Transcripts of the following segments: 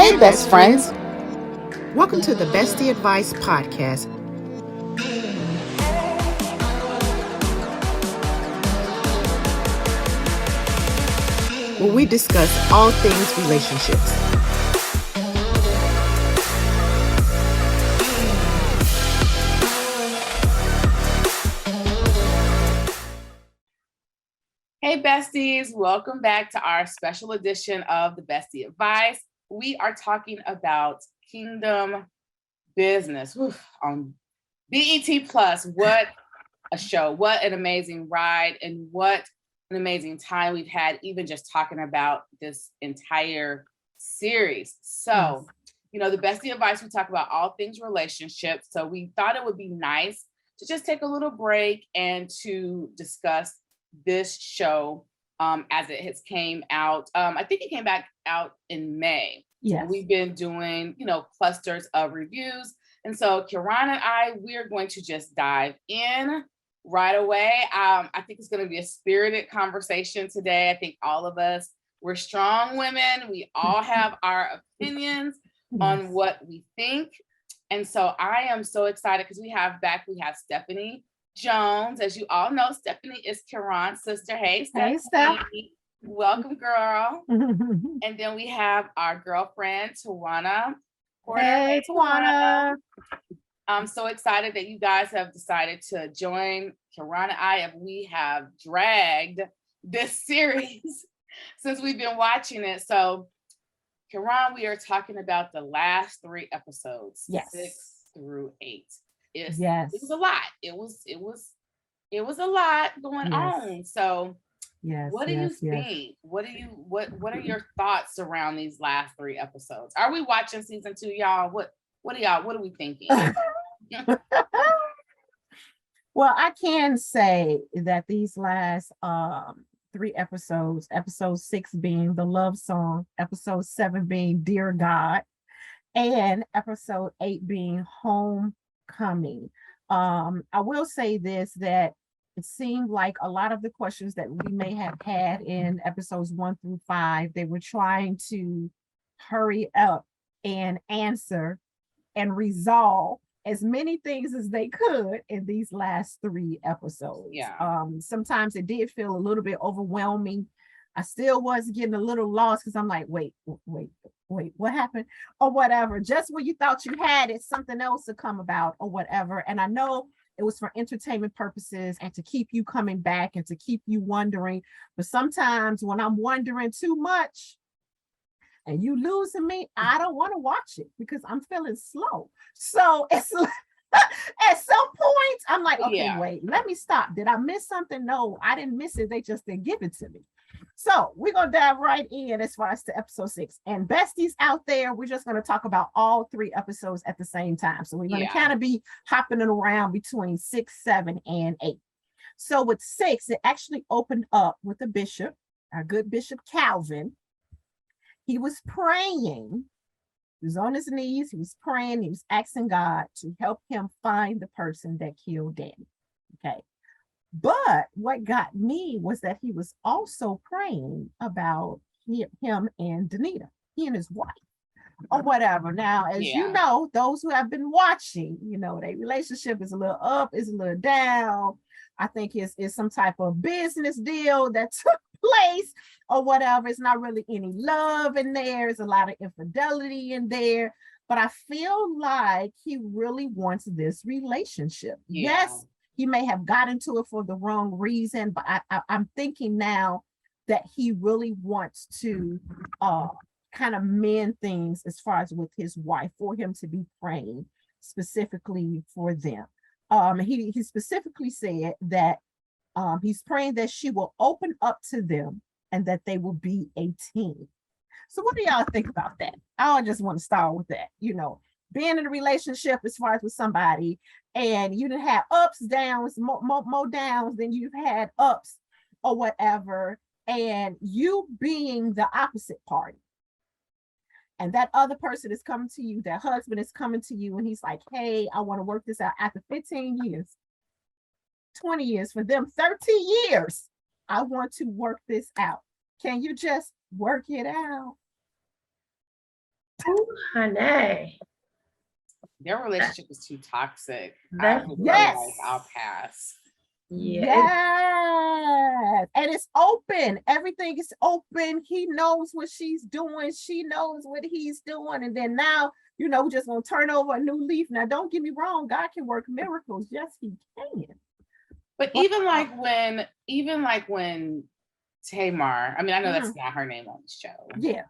Hey, best friends. Welcome to the Bestie Advice Podcast. Where we discuss all things relationships. Hey, besties. Welcome back to our special edition of the Bestie Advice. We are talking about Kingdom Business on BET Plus. What a show. What an amazing ride, and what an amazing time we've had, even just talking about this entire series. So, the Bestie Advice, we talk about all things relationships. So we thought it would be nice to just take a little break and to discuss this show as it has came out. I think it came back out in May. Yes. We've been doing, clusters of reviews. And so Tjuana and I, we're going to just dive in right away. I think it's going to be a spirited conversation today. I think all of us, we're strong women. We all have our opinions on what we think. And so I am so excited because we have Stefanie Jones. As you all know, Stefanie is Karan's sister. Hey, Stefanie. Hey, Steph. Welcome, girl. And then we have our girlfriend, Tjuana. Hey, Tjuana. I'm so excited that you guys have decided to join Karan and I. We have dragged this series since we've been watching it. So, Karan, we are talking about the last 3 episodes, 6 through 8. It was a lot. It was a lot going on. So, what do you think? What are your thoughts around these last 3 episodes? Are we watching season 2, y'all? What are we thinking? Well, I can say that these last 3 episodes, episode 6 being the love song, episode 7 being Dear God, and episode 8 being Homecoming. I will say this, that it seemed like a lot of the questions that we may have had in episodes 1 through 5, they were trying to hurry up and answer and resolve as many things as they could in these last 3 episodes. Sometimes it did feel a little bit overwhelming. I still was getting a little lost because I'm like, wait, what happened? Or whatever. Just when you thought you had it, something else to come about or whatever. And I know it was for entertainment purposes and to keep you coming back and to keep you wondering. But sometimes when I'm wondering too much and you losing me, I don't want to watch it because I'm feeling slow. So it's like, at some point, I'm like, okay, wait, let me stop. Did I miss something? No, I didn't miss it. They just didn't give it to me. So we're going to dive right in as far as to episode 6. And besties out there, we're just going to talk about all 3 episodes at the same time. So we're going to kind of be hopping around between 6, 7, and 8. So with 6, it actually opened up with the bishop, our good Bishop Calvin. He was praying. He was on his knees. He was praying. He was asking God to help him find the person that killed Danny. Okay. But what got me was that he was also praying about him and Danita, he and his wife, or whatever. Now, as you know, those who have been watching, their relationship is a little up, is a little down. I think it's some type of business deal that took place or whatever. It's not really any love in there. There's a lot of infidelity in there. But I feel like he really wants this relationship. Yes, he may have got into it for the wrong reason, but I'm thinking now that he really wants to kind of mend things as far as with his wife, for him to be praying specifically for them. He specifically said that he's praying that she will open up to them and that they will be a team. So what do y'all think about that? I just want to start with that. Being in a relationship as far as with somebody, and you didn't have ups, downs, more downs than you've had ups or whatever, and you being the opposite party. And that other person is coming to you, that husband is coming to you, and he's like, hey, I want to work this out after 15 years, 20 years, for them, 30 years. I want to work this out. Can you just work it out? Ooh, honey. Their relationship is too toxic. That's I'll pass. Yeah. Yes. And it's open. Everything is open. He knows what she's doing. She knows what he's doing. And then now, we're just going to turn over a new leaf. Now, don't get me wrong. God can work miracles. Yes, he can. But even like when Tamar, I mean, I know that's not her name on the show. Yeah.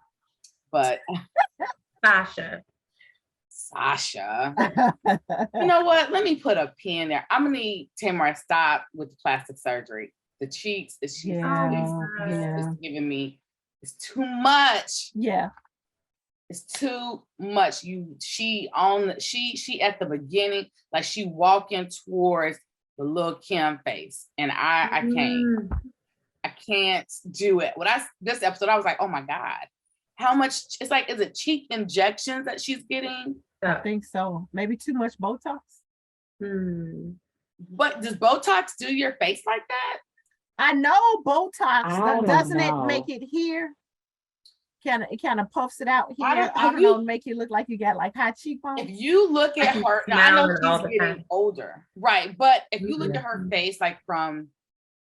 But Sasha. You know what? Let me put a pin there. I'm gonna need Tamar to stop with the plastic surgery. The cheeks that she's giving me is too much. Yeah. It's too much. She at the beginning, like she walking towards the little Kim face. And I can't do it. This episode, I was like, oh my God. How much? It's like, is it cheek injections that she's getting? I think so. Maybe too much Botox. But does Botox do your face like that? I know Botox, doesn't it make it here? It kind of puffs it out here. I don't know, make you look like you got like high cheekbones. If you look at her, now I know she's getting older, right? But if you look at her face, like from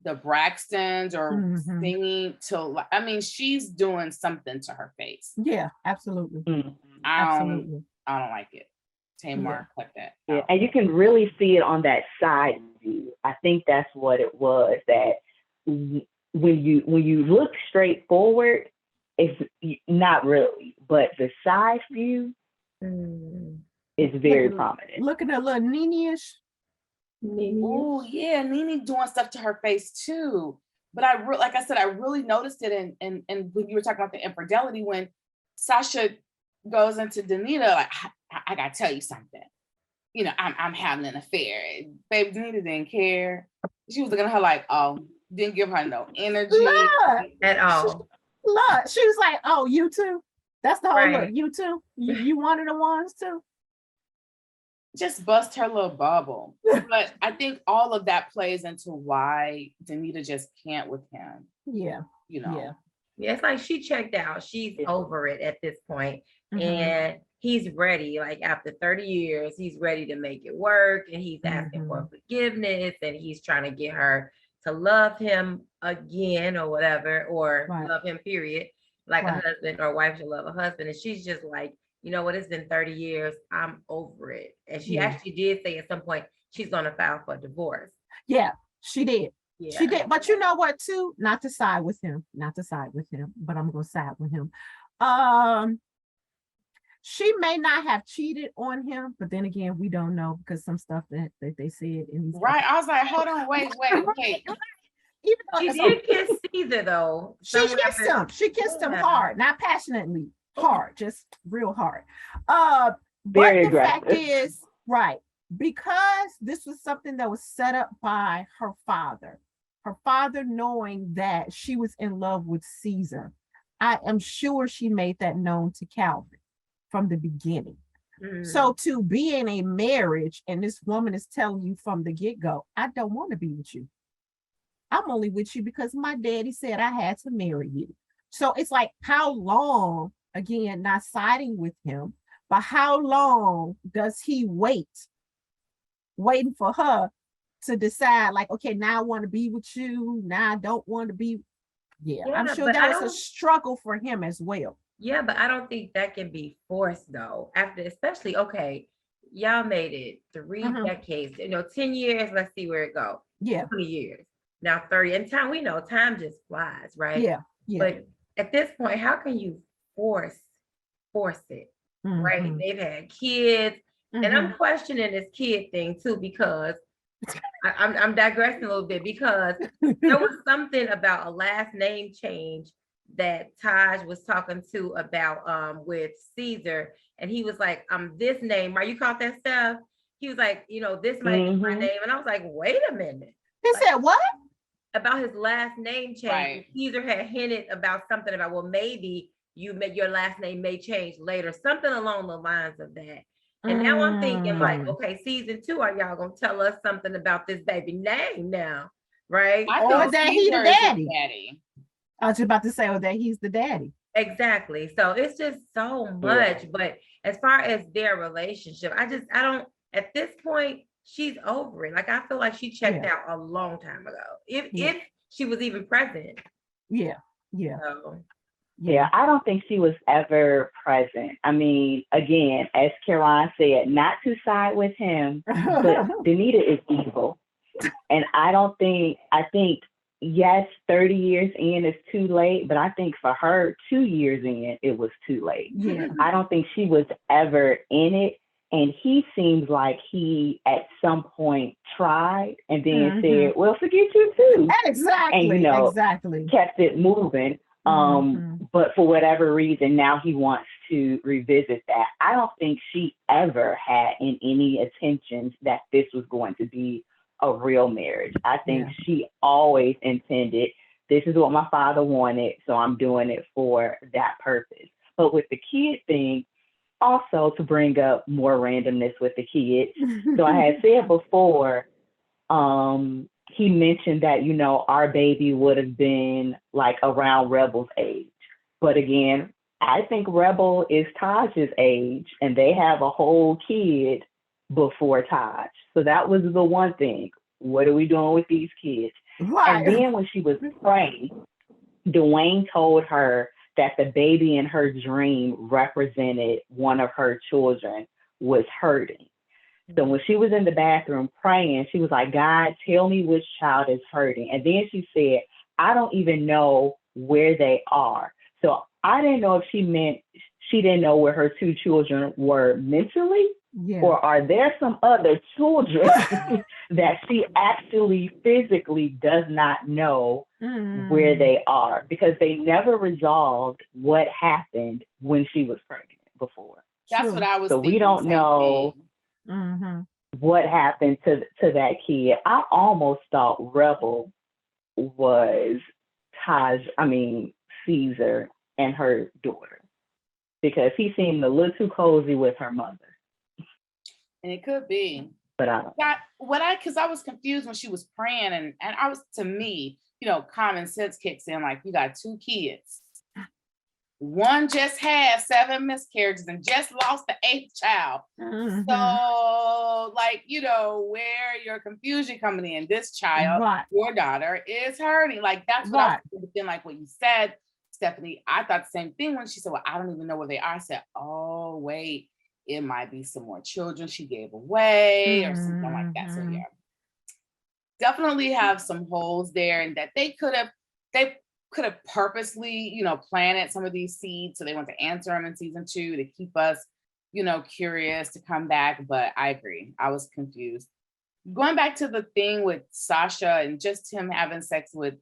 the Braxtons or singing to, I mean, she's doing something to her face. Yeah, absolutely. Absolutely. I don't like it. Tamar, cut that. Yeah, and you can really see it on that side view. I think that's what it was. That when you look straight forward, it's not really, but the side view is very prominent. Looking a little Nene-ish. Oh yeah, Nene doing stuff to her face too. But like I said, I really noticed it. And when you were talking about the infidelity, when Sasha goes into Danita, like, I gotta tell you something. I'm having an affair. Baby Danita didn't care. She was looking at her like, oh, didn't give her no energy at all. Look, she was like, oh, you too? That's the whole look. You too? You one of the ones too? Just bust her little bubble. But I think all of that plays into why Danita just can't with him. Yeah. Yeah, it's like she checked out. She's over it at this point. And he's ready. Like after 30 years, he's ready to make it work. And he's asking for forgiveness. And he's trying to get her to love him again or whatever, or love him, period. Like a husband or wife should love a husband. And she's just like, you know what, it's been 30 years. I'm over it. And she actually did say at some point she's going to file for divorce. Yeah, she did. Yeah. She did. But you know what, too? Not to side with him, but I'm going to side with him. She may not have cheated on him, but then again, we don't know because some stuff that they said. Right. I was like, hold on, wait. Even though she did kiss Caesar, though. She kissed him. She kissed him hard, not passionately, hard, just real hard. Very but the aggressive. fact is, right, because this was something that was set up by her father. Her father knowing that she was in love with Caesar. I am sure she made that known to Calvin from the beginning. So to be in a marriage and this woman is telling you from the get-go, I don't want to be with you. I'm only with you because my daddy said I had to marry you. So it's like, how long, again, not siding with him, but how long does he waiting for her to decide, like, okay, now I want to be with you, now I don't want to be. Yeah, I'm sure that was a struggle for him as well. Yeah, but I don't think that can be forced though. After, especially, okay, y'all made it 3 decades, 10 years, let's see where it goes. Yeah. 20 years. Now 30. And time, we know time just flies, right? Yeah. But at this point, how can you force it? Right? They've had kids. And I'm questioning this kid thing too, because I'm digressing a little bit, because there was something about a last name change that Taj was talking to about with Caesar, and he was like, this name, right? You caught that stuff? He was like, this might be my name. And I was like, wait a minute. He said what? About his last name change. Right. Caesar had hinted about something about, well, maybe your last name may change later, something along the lines of that. And now I'm thinking like, okay, season 2, are y'all gonna tell us something about this baby name now? Right? Or that he's the daddy. I was about to say, that he's the daddy. Exactly. So it's just so much. But as far as their relationship, I don't, at this point, she's over it. Like, I feel like she checked out a long time ago. If she was even present. Yeah. Yeah. So, yeah, I don't think she was ever present. I mean, again, as Caroline said, not to side with him, but Danita is evil. And I think, yes, 30 years in is too late, but I think for her, 2 years in, it was too late. Yeah. I don't think she was ever in it. And he seems like he, at some point, tried and then said, well, forget you too. Exactly. And, exactly. kept it moving. But for whatever reason, now he wants to revisit that. I don't think she ever had in any intentions that this was going to be a real marriage. I think she always intended, this is what my father wanted, so I'm doing it for that purpose. But with the kid thing, also to bring up more randomness with the kids. So I had said before, he mentioned that, our baby would have been like around Rebel's age. But again, I think Rebel is Taj's age, and they have a whole kid before Taj. So that was the one thing. What are we doing with these kids? Right. And then when she was praying, Dwayne told her that the baby in her dream represented one of her children was hurting. So when she was in the bathroom praying, she was like, God, tell me which child is hurting. And then she said, I don't even know where they are. So I didn't know if she meant she didn't know where her 2 children were mentally, or are there some other children that she actually physically does not know where they are, because they never resolved what happened when she was pregnant before. That's what I was thinking. So we don't know what happened to that kid. I almost thought Rebel was Caesar and her daughter, because he seemed a little too cozy with her mother. And it could be. But I don't know. Because I was confused when she was praying, and I was, to me, common sense kicks in. Like, you got 2 kids. One just had 7 miscarriages and just lost the 8th child. So, like, where your confusion coming in. This child, your daughter, is hurting. Like, that's what I was thinking. Like what you said, Stefanie, I thought the same thing when she said, well, I don't even know where they are. I said, oh, wait, it might be some more children she gave away or something like that. So, yeah, definitely have some holes there, and that they could have purposely, planted some of these seeds so they want to answer them in season 2 to keep us, curious to come back. But I agree, I was confused. Going back to the thing with Sasha and just him having sex with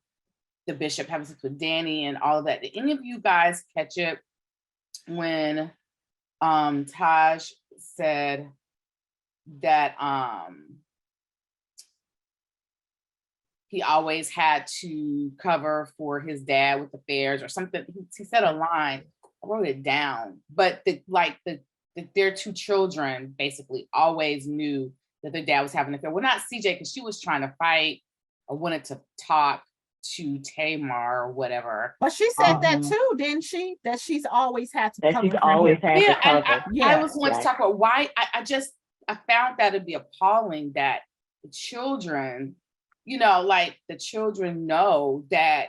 the bishop, having sex with Danny and all of that. Did any of you guys catch it when Taj said that he always had to cover for his dad with affairs or something? He said a line, I wrote it down, but their 2 children basically always knew that their dad was having an affair. Well, not CJ, because she was trying to fight or wanted to talk to Tamar or whatever. But she said that too, didn't she? That she's always had to cover. She's always had to cover. I was going to talk about why I found that to be appalling that the children, the children know that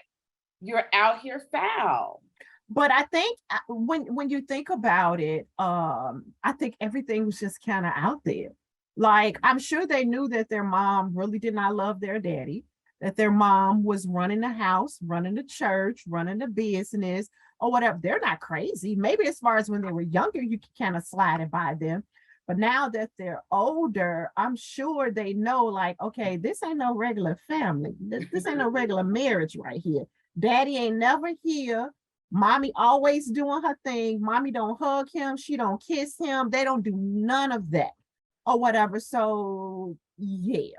you're out here foul. But I think when you think about it, I think everything was just kind of out there. Like, I'm sure they knew that their mom really did not love their daddy, that their mom was running the house, running the church, running the business, or whatever. They're not crazy. Maybe as far as when they were younger, you could kind of slide it by them. But now that they're older, I'm sure they know, like, okay, this ain't no regular family. This ain't no regular marriage right here. Daddy ain't never here. Mommy always doing her thing. Mommy don't hug him. She don't kiss him. They don't do none of that or whatever. So, yeah.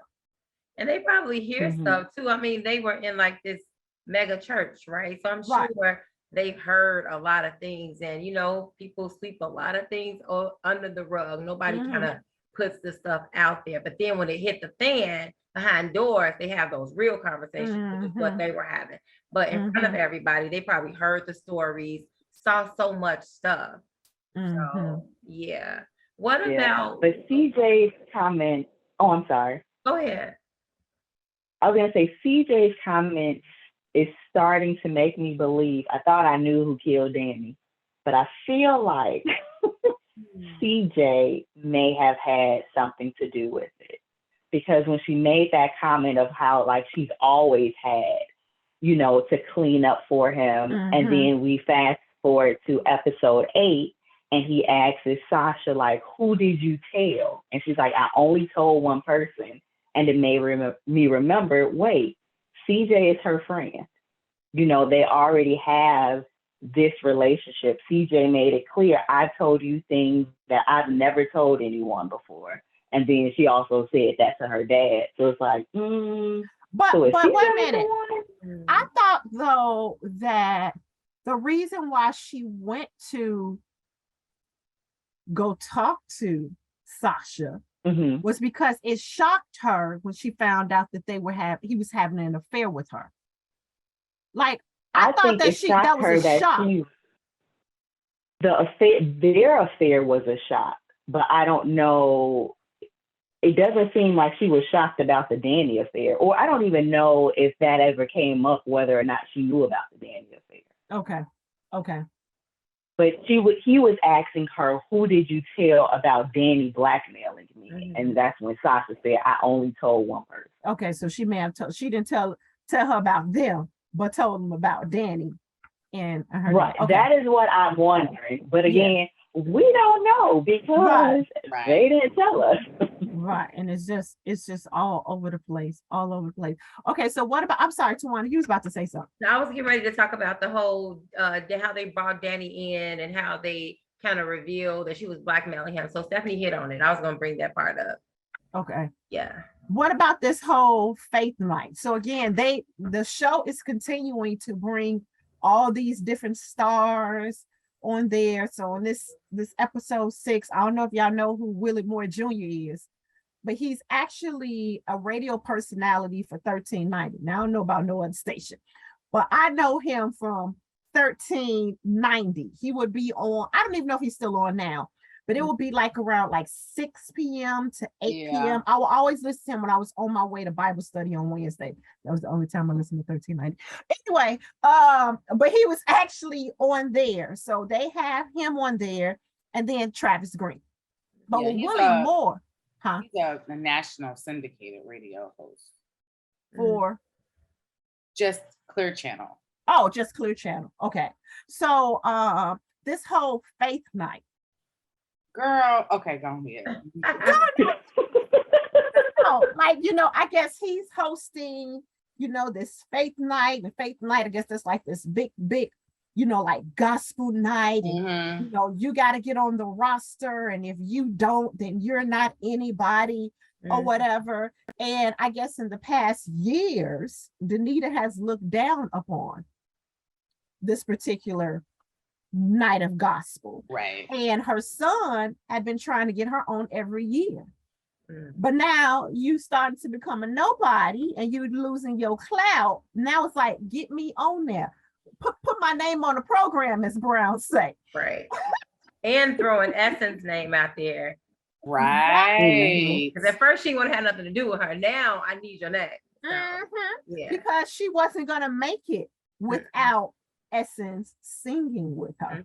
And they probably hear stuff too. I mean, they were in like this mega church, right? So I'm sure they've heard a lot of things, and people sweep a lot of things under the rug. Nobody kind of puts the stuff out there. But then when it hit the fan behind doors, they have those real conversations, which is what they were having. But in front of everybody, they probably heard the stories. saw so much stuff. Mm-hmm. So yeah. What Yeah. about? But CJ's comment, oh, I'm sorry. Go ahead. I was gonna say CJ's comment is starting to make me believe. I thought I knew who killed Danny, but I feel like CJ may have had something to do with it. Because when she made that comment of how like she's always had, you know, to clean up for him, and then we fast forward to episode 8, and he asks Sasha like, "Who did you tell?" And she's like, "I only told one person," and it made me remember, wait, CJ is her friend. You know, they already have this relationship. CJ made it clear, I've told you things that I've never told anyone before. And then she also said that to her dad. So it's like, but so wait a CJ minute. I thought though that the reason why she went to go talk to Sasha was because it shocked her when she found out that he was having an affair with her. Like I thought that that was a shock. Their affair was a shock, but I don't know. It doesn't seem like she was shocked about the Danny affair, or I don't even know if that ever came up, whether or not she knew about the Danny affair. Okay. But he was asking her, "Who did you tell about Danny blackmailing me?" And that's when Sasha said, "I only told one person." Okay, so she may have told. She didn't tell her about them, but told them about Danny and her. Right. Okay. That is what I'm wondering. But again, we don't know because they didn't tell us. Right. And it's just all over the place. Okay, so what about, I'm sorry, Tjuana, you was about to say something. I was getting ready to talk about the whole how they brought Danny in and how they kind of revealed that she was blackmailing him. So Stefanie hit on it. I was going to bring that part up. Okay. Yeah. What about this whole faith night? So again, the show is continuing to bring all these different stars on there. So on this episode 6, I don't know if y'all know who Willie Moore Jr. is, but he's actually a radio personality for 1390. Now I don't know about no other station, but I know him from 1390. He would be on, I don't even know if he's still on now, but it would be like around like 6 p.m. to 8 p.m. I will always listen to him when I was on my way to Bible study on Wednesday. That was the only time I listened to 1390. Anyway, but he was actually on there. So they have him on there, and then Travis Green. But with Willie Moore, he's a national syndicated radio host. For? Just Clear Channel. Oh, just Clear Channel. Okay. So this whole faith night. Girl, okay, go ahead. No, like, I guess he's hosting, this faith night. And faith night, I guess that's like this big, like gospel night. And, you got to get on the roster. And if you don't, then you're not anybody or whatever. And I guess in the past years, Danita has looked down upon this particular night of gospel. Right. And her son had been trying to get her on every year. But now you starting to become a nobody and you losing your clout. Now it's like, get me on there. Put my name on the program, as Brown say. Right. And throwing Essence name out there. Right. Because at first she wouldn't have nothing to do with her. Now I need your name. So, yeah. Because she wasn't going to make it without Essence singing with her.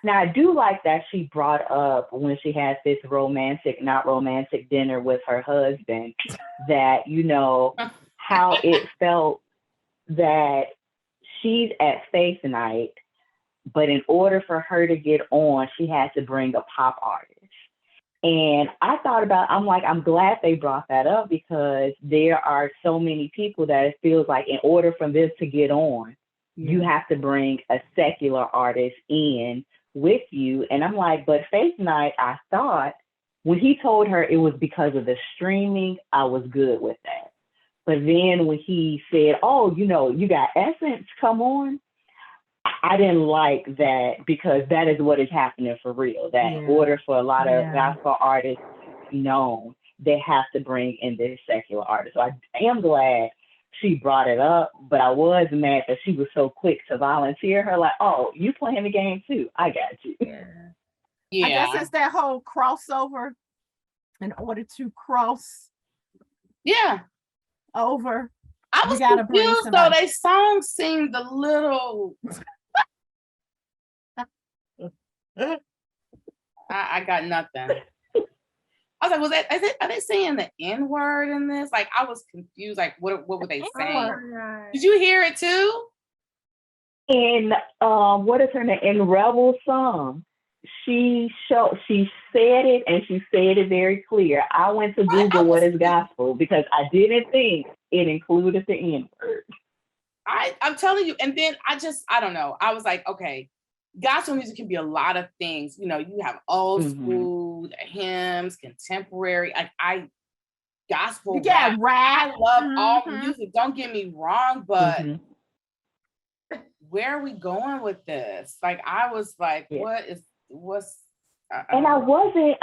Now I do like that she brought up when she had this not romantic dinner with her husband, that how it felt that she's at faith night, but in order for her to get on, she had to bring a pop artist. And I thought I'm glad they brought that up, because there are so many people that it feels like in order for this to get on, you have to bring a secular artist in with you. And I'm like, but Faith Night, I thought when he told her it was because of the streaming, I was good with that. But then when he said, oh, you got Essence, come on, I didn't like that, because that is what is happening for real. That in order for a lot of gospel artists to be known, they have to bring in this secular artist. So I am glad she brought it up, but I was mad that she was so quick to volunteer her, like, oh, you playing the game too. I got you. Yeah. I guess it's that whole crossover in order to cross over. I was confused though. They song seemed a little. I got nothing. I was like, are they saying the N-word in this? Like, I was confused. Like, what were they saying? Did you hear it too? In what is her name? In Rebel song, she said it, and she said it very clear. I went to Google what is gospel because I didn't think it included the N-word. I'm telling you, and then I don't know. I was like, okay, gospel music can be a lot of things. You know, you have old school hymns, contemporary. Gospel rap. I love all music. Don't get me wrong, but where are we going with this? Like, I was like, what's and I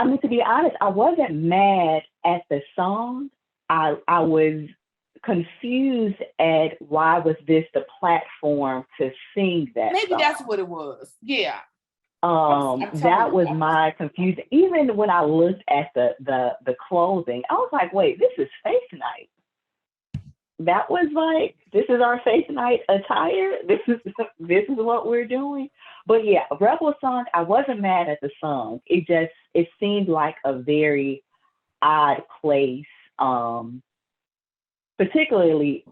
mean, to be honest, I wasn't mad at the song. I was confused at why was this the platform to sing that maybe song. That's what it was. Yeah. That was my confusion. Even when I looked at the clothing, I was like, wait, this is Faith Night. That was like, this is our Faith Night attire. This is what we're doing. But yeah, Rebel song, I wasn't mad at the song. It seemed like a very odd place. Particularly,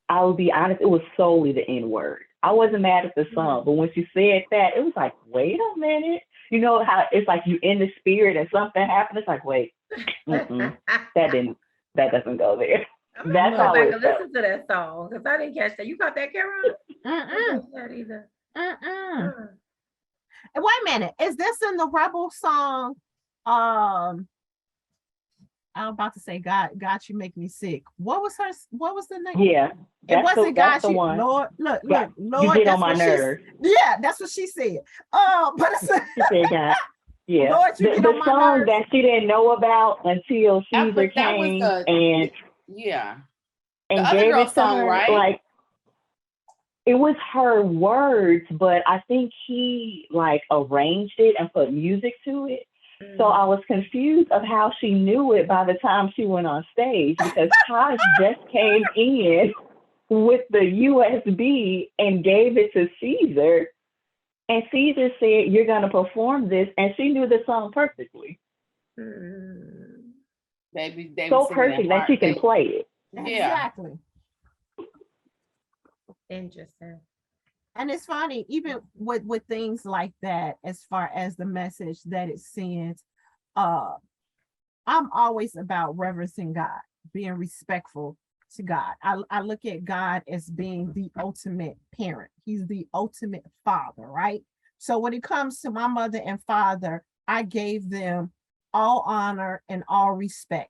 I will be honest, it was solely the N-word. I wasn't mad at the song, but when she said that, it was like, wait a minute. You know how it's like you in the spirit and something happened? It's like, wait, that doesn't go there. That's how I listen to that song because I didn't catch that. You caught that, Cameron? I didn't catch that either. Wait a minute. Is this in the Rebel song? I'm about to say, God, you make me sick. What was the name? Yeah. It wasn't God. The one. Lord, look, Lord. You get on my nerves. Yeah, that's what she said. But it's she said God. Yeah. Lord, you get on my song nerves. that she didn't know about until Caesar came and gave it to her. Right? Like, it was her words, but I think he like arranged it and put music to it. So I was confused of how she knew it by the time she went on stage because Taj just came in with the USB and gave it to Caesar. And Caesar said, you're going to perform this. And she knew the song perfectly. They so perfect that she can play it. Exactly. Interesting. And it's funny, even with things like that, as far as the message that it sends, I'm always about reverencing God, being respectful to God. I look at God as being the ultimate parent. He's the ultimate father, right? So when it comes to my mother and father, I gave them all honor and all respect.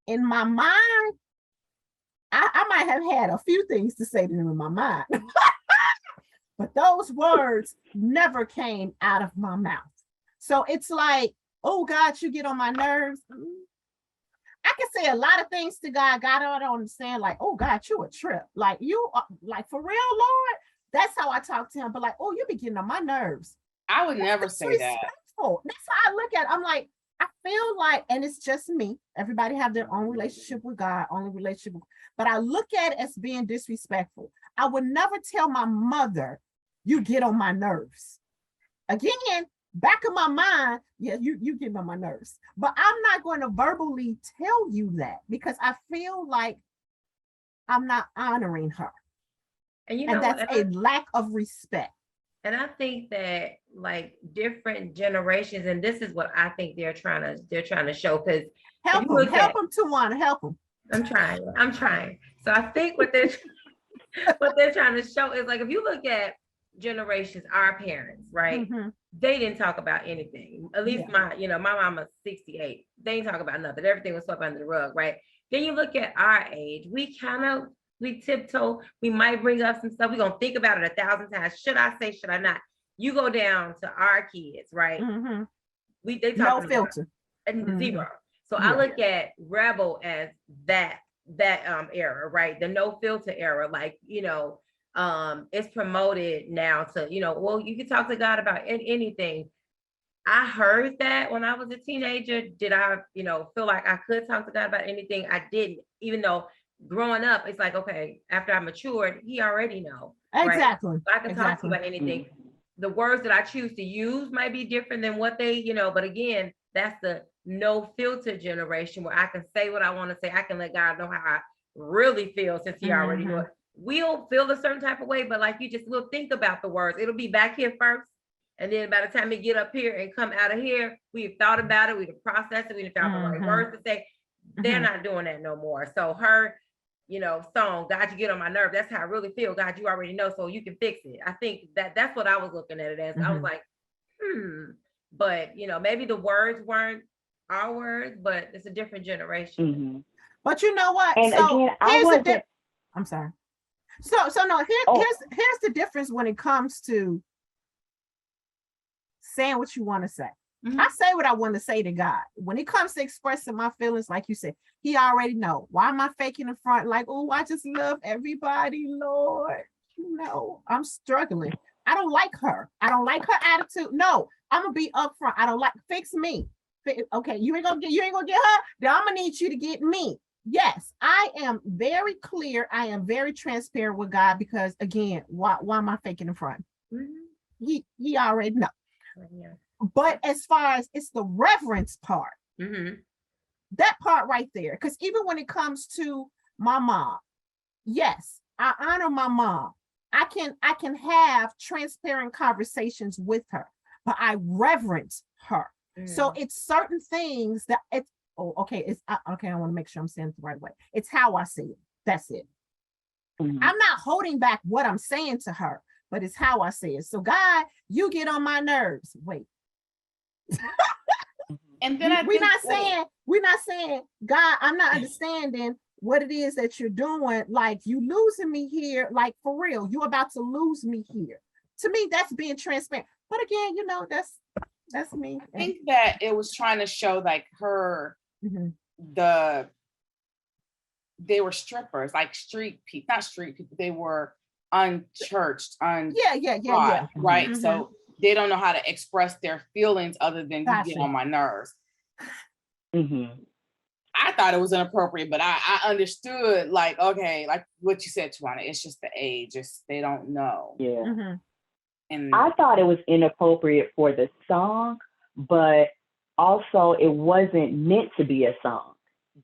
In my mind, I might have had a few things to say to them in my mind. But those words never came out of my mouth. So it's like, oh, God, you get on my nerves. I can say a lot of things to God. God, I don't understand. Like, oh, God, you a trip. Like, you are, like, for real, Lord? That's how I talk to him. But like, oh, you be getting on my nerves. I would never say that. That's how I look at it. I'm like, I feel like, and it's just me. Everybody have their own relationship with God, only relationship. But I look at it as being disrespectful. I would never tell my mother, you get on my nerves. Again, back of my mind, yeah, you get on my nerves. But I'm not going to verbally tell you that because I feel like I'm not honoring her. And that's a lack of respect. And I think that like different generations, and this is what I think they're trying to show. Because help them, Tjuana, help them. I'm trying. So I think what they're trying to show is like, if you look at generations, our parents, right? They didn't talk about anything. At least my mama's 68. They didn't talk about nothing. Everything was swept under the rug, right? Then you look at our age, we tiptoe, we might bring up some stuff. We're gonna think about it 1,000 times. Should I say, should I not? You go down to our kids, right? They talk no filter and zero. So I look at Rebel as that that era, right? The no filter era, like, it's promoted now to, well, you can talk to God about anything. I heard that when I was a teenager. Did I, feel like I could talk to God about anything? I didn't, even though growing up, it's like, okay, after I matured, he already know. Exactly. Right? So I can talk to you about anything. The words that I choose to use might be different than what they, but again, that's the no filter generation where I can say what I want to say. I can let God know how I really feel, since he already knew it. We'll feel a certain type of way, but like you just will think about the words. It'll be back here first. And then by the time we get up here and come out of here, we've thought about it, we've processed it, we've found the right words to say. They're not doing that no more. So her, song, God, you get on my nerve. That's how I really feel. God, you already know, so you can fix it. I think that's what I was looking at it as. I was like, but maybe the words weren't our words, but it's a different generation. But you know what? And so again, I wasn't. I'm sorry. So no, here's the difference when it comes to saying what you want to say. I say what I want to say to God. When it comes to expressing my feelings, like you said, he already know. Why am I faking in front? Like, oh, I just love everybody, Lord. I'm struggling. I don't like her. I don't like her attitude. No, I'm gonna be upfront. I don't like, fix me. Okay, you ain't gonna get her. Then I'm gonna need you to get me. Yes, I am very clear. I am very transparent with God, because again, why am I faking in front? He already know. But as far as it's the reverence part, that part right there, because even when it comes to my mom, yes, I honor my mom. I can have transparent conversations with her, but I reverence her. So it's certain things that I want to make sure I'm saying it the right way. It's how I see it. That's it. I'm not holding back what I'm saying to her, but it's how I say it. So God, you get on my nerves. Wait. And then we're not saying, God, I'm not understanding what it is that you're doing. Like, you losing me here, like for real, you about to lose me here. To me, that's being transparent. But again, that's me. I think that it was trying to show like her, they were strippers, like street people, not street people. They were unchurched, right? So they don't know how to express their feelings other than you get on my nerves. I thought it was inappropriate, but I understood, like, okay, like what you said, Tjuana, it's just the age. They don't know. Yeah. And I thought it was inappropriate for the song, but also it wasn't meant to be a song.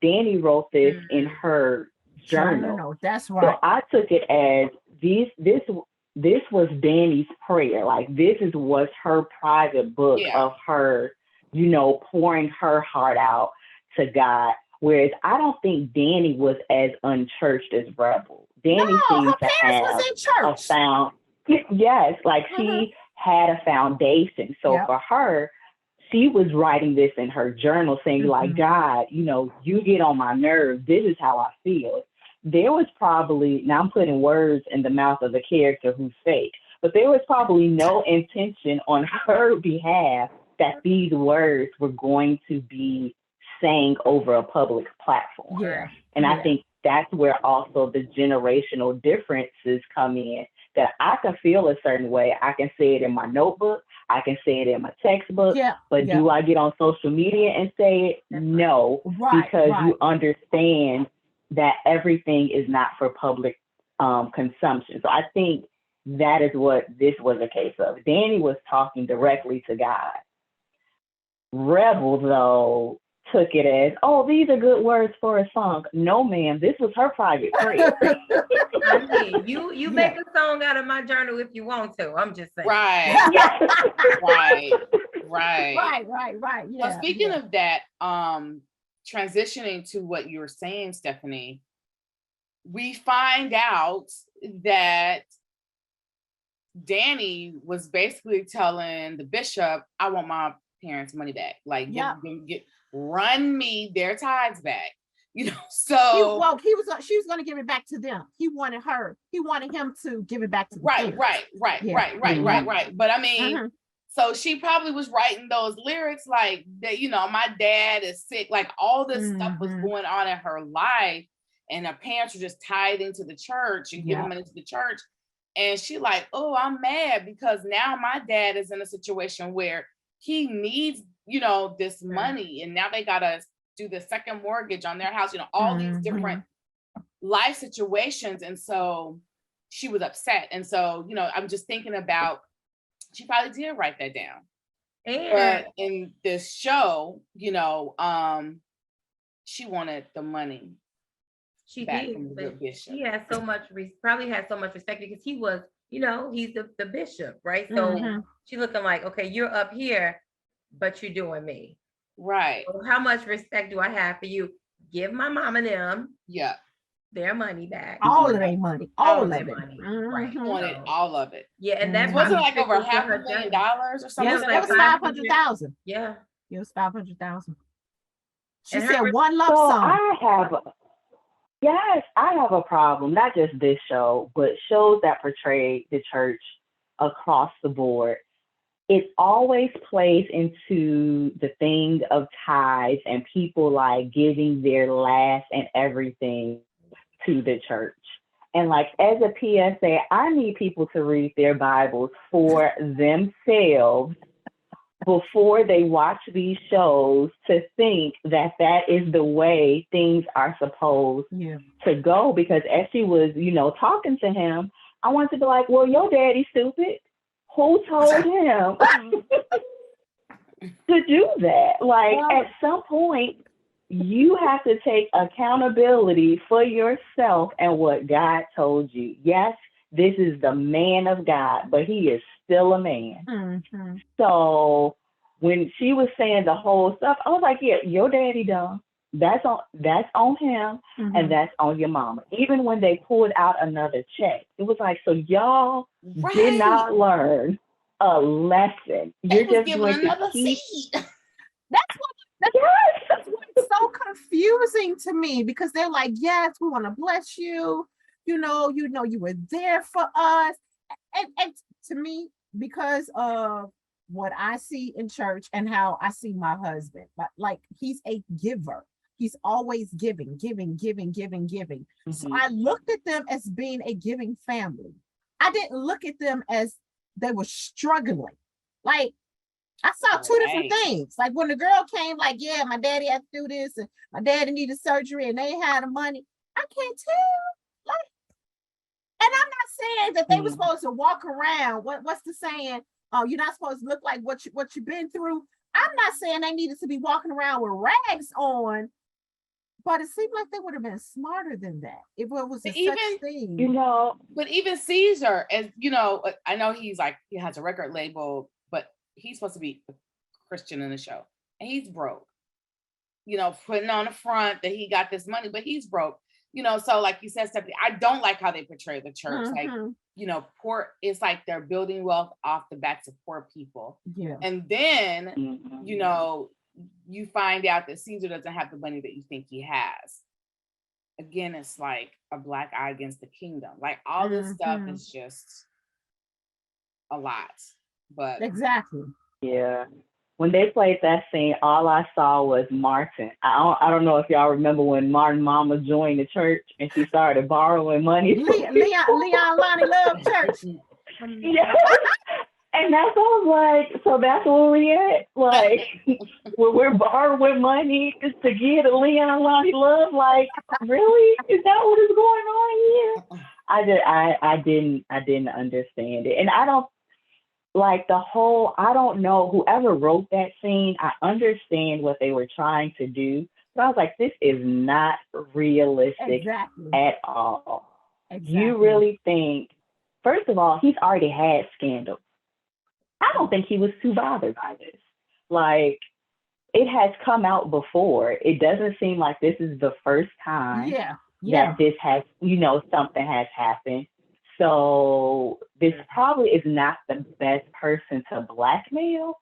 Danny wrote this in her journal. That's right. So I took it as this was Danny's prayer. Like, this was her private book of her, pouring her heart out to God. Whereas I don't think Danny was as unchurched as Rebel. Danny seems to have a she had a foundation. So for her, she was writing this in her journal, saying like, God, you get on my nerves. This is how I feel. There was probably, now I'm putting words in the mouth of the character who's fake, but there was probably no intention on her behalf that these words were going to be sang over a public platform. And I think that's where also the generational differences come in, that I can feel a certain way. I can say it in my notebook. I can say it in my textbook. But do I get on social media and say it? No, because you understand that everything is not for public consumption. So I think that is what this was a case of. Danny was talking directly to God. Rebel, though, took it as, oh, these are good words for a song. No, ma'am, this was her private prayer. I mean, you make a song out of my journal if you want to. I'm just saying. Right. Yeah. So speaking of that, transitioning to what you were saying, Stefanie, we find out that Danny was basically telling the bishop, I want my parents' money back. Like, run me their tithes back. So she was going to give it back to them. He wanted him to give it back to them. Right. But I mean, so she probably was writing those lyrics like that, my dad is sick, like all this stuff was going on in her life. and her parents are just tithing to the church and giving money to the church. And she like, oh, I'm mad because now my dad is in a situation where he needs, you know, this money. And now they gotta do the second mortgage on their house, you know, all these different life situations. And so she was upset. And so, you know, I'm just thinking about, she probably did write that down. But in this show, you know, she wanted the money. She did, but she has so much, probably has so much respect because he was, you know, he's the bishop, right? So she looking like, okay, you're up here, but you're doing me. Right. So how much respect do I have for you? Give my mom and them their money back. All of their money. All of it. Money. Right. He wanted all of it. Yeah, and that wasn't like over $500,000 or something. Yeah, it was 500,000. Yeah. It was 500,000. She said one lump sum. I have a problem, not just this show, but shows that portray the church across the board. It always plays into the thing of tithes and people like giving their last and everything to the church. And like, as a PSA, I need people to read their Bibles for themselves before they watch these shows to think that that is the way things are supposed to go. Because as she was, you know, talking to him, I wanted to be like, well, your daddy's stupid. Who told him to do that? Like, at some point, you have to take accountability for yourself and what God told you. Yes, this is the man of God, but he is still a man. So when she was saying the whole stuff, I was like, yeah, your daddy dumb. That's on him, and that's on your mama. Even when they pulled out another check, it was like, so y'all did not learn a lesson. You're just going to keep. That's what's so confusing to me, because they're like, yes, we want to bless you. You know, you were there for us. And to me, because of what I see in church and how I see my husband, like he's a giver. He's always giving. So I looked at them as being a giving family. I didn't look at them as they were struggling. Like, I saw two different things. Like when the girl came, like, yeah, my daddy had to do this, and my daddy needed surgery, and they had the money. I can't tell. Like, and I'm not saying that they were supposed to walk around. What's the saying? Oh, you're not supposed to look like what you've been through. I'm not saying they needed to be walking around with rags on, but it seemed like they would have been smarter than that if it was such thing. You know, but even Caesar, as you know, I know he has a record label, but he's supposed to be a Christian in the show, and he's broke. You know, putting on the front that he got this money, but he's broke. You know, so like you said, Stefanie, I don't like how they portray the church. Like, you know, poor. It's like they're building wealth off the backs of poor people. Yeah, and then you know, you find out that Caesar doesn't have the money that you think he has. Again, it's like a black eye against the kingdom. Like all this stuff is just a lot. But exactly. Yeah. When they played that scene, all I saw was Martin. I don't know if y'all remember when Martin Mama joined the church and she started borrowing money. Leon Lonnie loved church. Yeah. And that's what I was like, so that's where we at? Like, when we're borrowing money just to get a Leon Lonnie love? Like, really? Is that what is going on here? I didn't understand it. And I don't, like I don't know, whoever wrote that scene, I understand what they were trying to do. But I was like, this is not realistic at all. Exactly. You really think, first of all, he's already had scandals. I don't think he was too bothered by this. Like, it has come out before. It doesn't seem like this is the first time that this has, you know, something has happened. So this probably is not the best person to blackmail,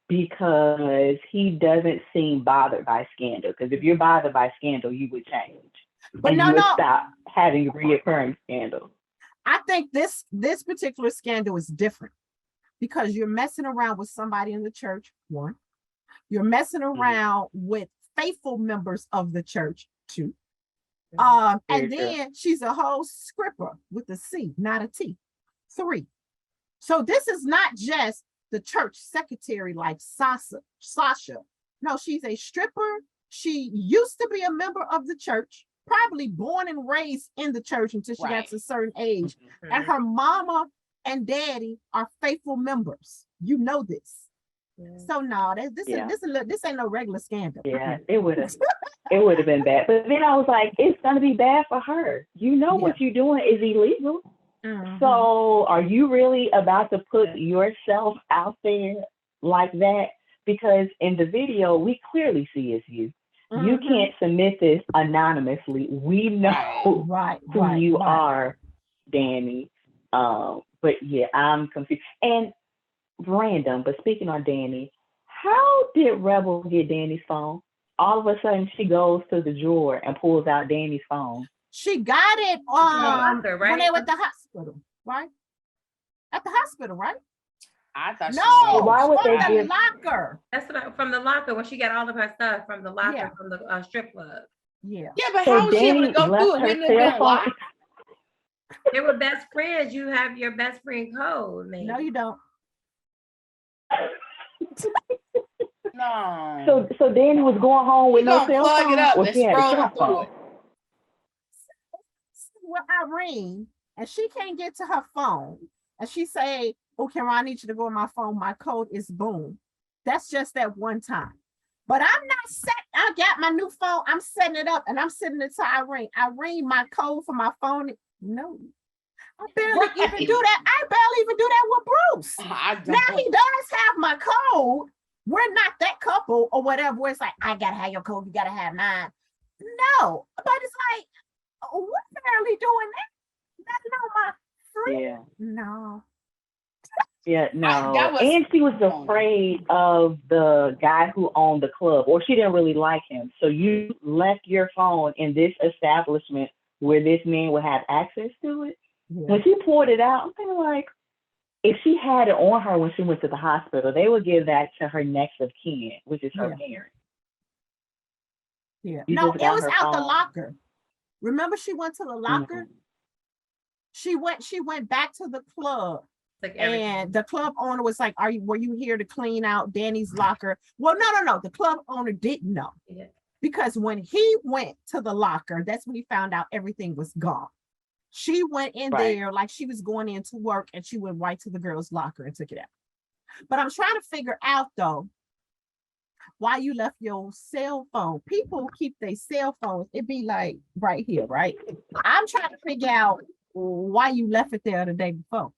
because he doesn't seem bothered by scandal. Because if you're bothered by scandal, you would change. But you would stop having reoccurring scandals. I think this particular scandal is different, because you're messing around with somebody in the church, one. You're messing around with faithful members of the church, two. And then she's a whole scripper with a C, not a T. 3. So this is not just the church secretary like Sasha. No, she's a stripper. She used to be a member of the church, probably born and raised in the church until she got to a certain age. Mm-hmm. And her mama and daddy are faithful members. You know this. So no, this ain't no regular scandal. Yeah, it would have been bad. But then I was like, it's gonna be bad for her. You know what you're doing is illegal. Mm-hmm. So are you really about to put yourself out there like that? Because in the video, we clearly see it's you. Mm-hmm. You can't submit this anonymously. We know who you are, Danny. But yeah, I'm confused. And random, but speaking on Danny, how did Rebel get Danny's phone? All of a sudden, she goes to the drawer and pulls out Danny's phone. She got it when they were at the hospital, right? At the hospital, right? I thought why would they give locker? That's from the locker when she got all of her stuff from the locker from the strip club. Yeah, but how was she able to go through it? Wouldn't it have been locked? They were best friends. You have your best friend code, man. No, you don't. No. So Danny was going home with no cell phone. Plug it up and scroll through it. With Irene, and she can't get to her phone, and she say, "Okay, I need you to go on my phone. My code is boom." That's just that one time. But I'm not set. I got my new phone. I'm setting it up, and I'm sending it to Irene. Irene, my code for my phone. No. I barely even do that. I barely even do that with Bruce. Now he does have my code. We're not that couple or whatever. Where it's like, I gotta have your code, you gotta have mine. No, but it's like, we're barely doing that. That's not my friend. Yeah. No. Yeah, no. And she was afraid of the guy who owned the club, or she didn't really like him. So you left your phone in this establishment where this man would have access to it. Yeah. When she pulled it out, I'm thinking like, if she had it on her when she went to the hospital, they would give that to her next of kin, which is her parents. Yeah. No, it was out the locker. Remember, she went to the locker. Mm-hmm. She went back to the club, and the club owner was like, were you here to clean out Danny's locker? Well, no. The club owner didn't know, because when he went to the locker, that's when he found out everything was gone. She went in there like she was going in to work, and she went right to the girl's locker and took it out. But I'm trying to figure out, though, why you left your cell phone. People keep their cell phones. It be like right here, right? I'm trying to figure out why you left it there the day before.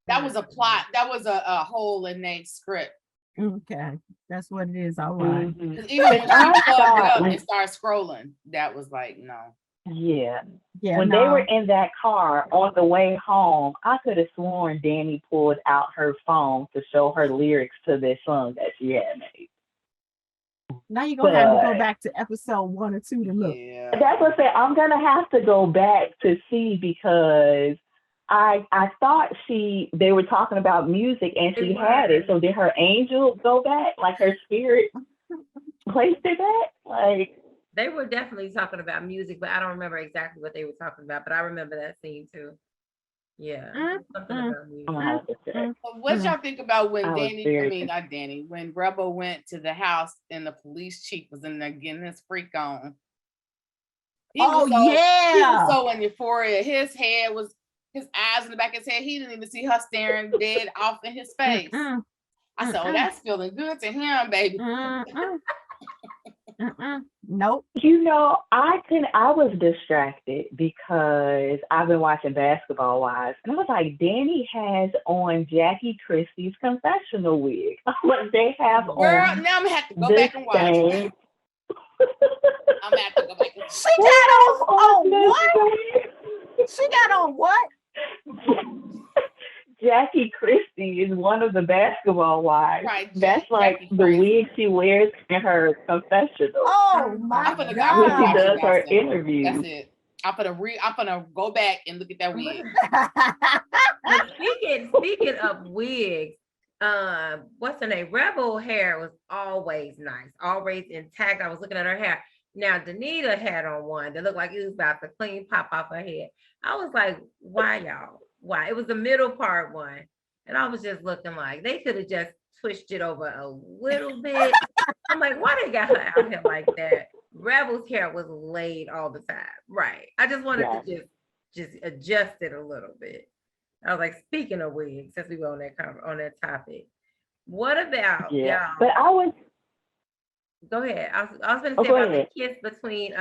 That was a plot. That was a hole in Nate's script. Okay, that's what it is. All right. Mm-hmm. Even when she plugged it up and started scrolling, that was like, no. Yeah. When they were in that car on the way home, I could have sworn Danny pulled out her phone to show her lyrics to this song that she had made. Now you're going to have to go back to episode 1 or 2 to look. Yeah. That's what I said. I'm going to have to go back to see, because I thought they were talking about music and she had it. So did her angel go back? Like her spirit placed it back? Like, they were definitely talking about music, but I don't remember exactly what they were talking about. But I remember that scene too. Yeah, something about music. What y'all think about when when Rebel went to the house and the police chief was in there getting his freak on? He was so in euphoria. His eyes in the back of his head. He didn't even see her staring dead off in his face. I said, "Oh, that's feeling good to him, baby." Nope. I was distracted because I've been watching Basketball Wives, and I was like, Danny has on Jackie Christie's confessional wig. Like, they have Girl, on. Now I'm gonna have to go back and watch it. I'm gonna have to go back and watch it. She got on what? She got on what? Jackie Christie is one of the Basketball Wives. Right, that's like Jackie the wig she wears in her confessional. Oh my God! When she does her interview. That's it. I'm gonna go back and look at that wig. Speaking of wigs, what's her name? Rebel hair was always nice, always intact. I was looking at her hair. Now, Danita had on one that looked like it was about to clean pop off her head. I was like, why y'all? Why? It was the middle part one. And I was just looking like they could have just pushed it over a little bit. I'm like, why they got her out here like that? Rebel's hair was laid all the time. Right. I just wanted to just adjust it a little bit. I was like, speaking of wigs, since we were on that topic. What about y'all? But I was go ahead. I was going to say about the kiss between